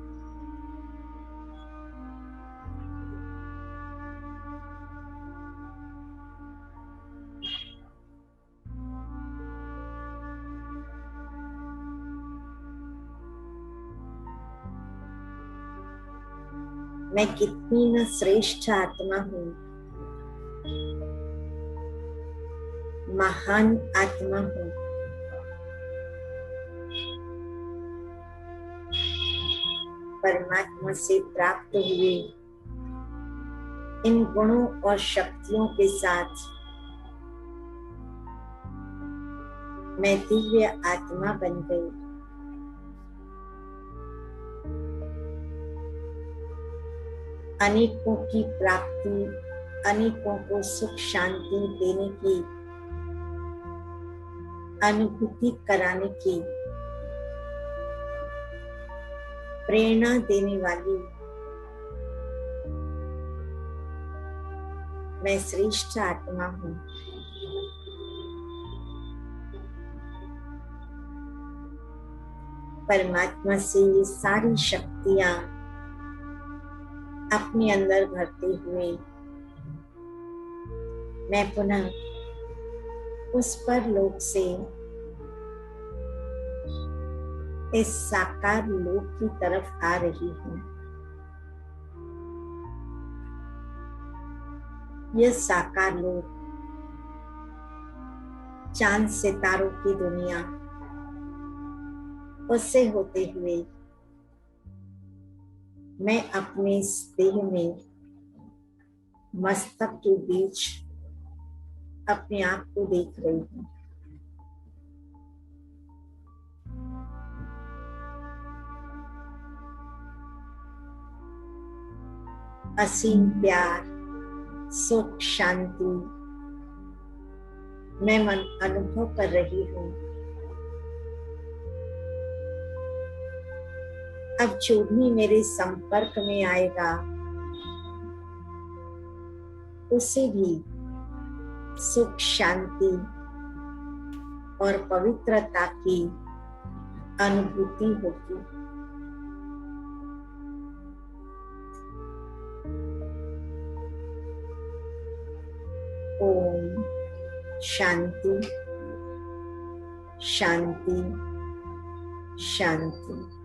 मैं कितनी न श्रेष्ठ आत्मा हूँ, महान आत्मा हूँ। परमात्मा से प्राप्त हुए इन गुणों और शक्तियों के साथ मैं दिव्य आत्मा बन गई। अनेकों की प्राप्ति, अनेकों को सुख शांति देने की, अनुभूति कराने की, प्रेरणा देने वाली मैं श्रेष्ठ आत्मा हूँ। परमात्मा से ये सारी शक्तियां अपने अंदर भरते हुए मैं पुनः उस परलोक से इस साकार लोक की तरफ आ रही हूँ। यह साकार लोक चांद सितारों की दुनिया, उससे होते हुए मैं अपने इस देह में मस्तक के बीच अपने आप को देख रही हूँ। असीम प्यार, सुख, शांति मैं अनुभव कर रही हूँ। अब जो भी मेरे संपर्क में आएगा उसे भी सुख, शांति और पवित्रता की अनुभूति होगी। ओम शांति शांति शांति।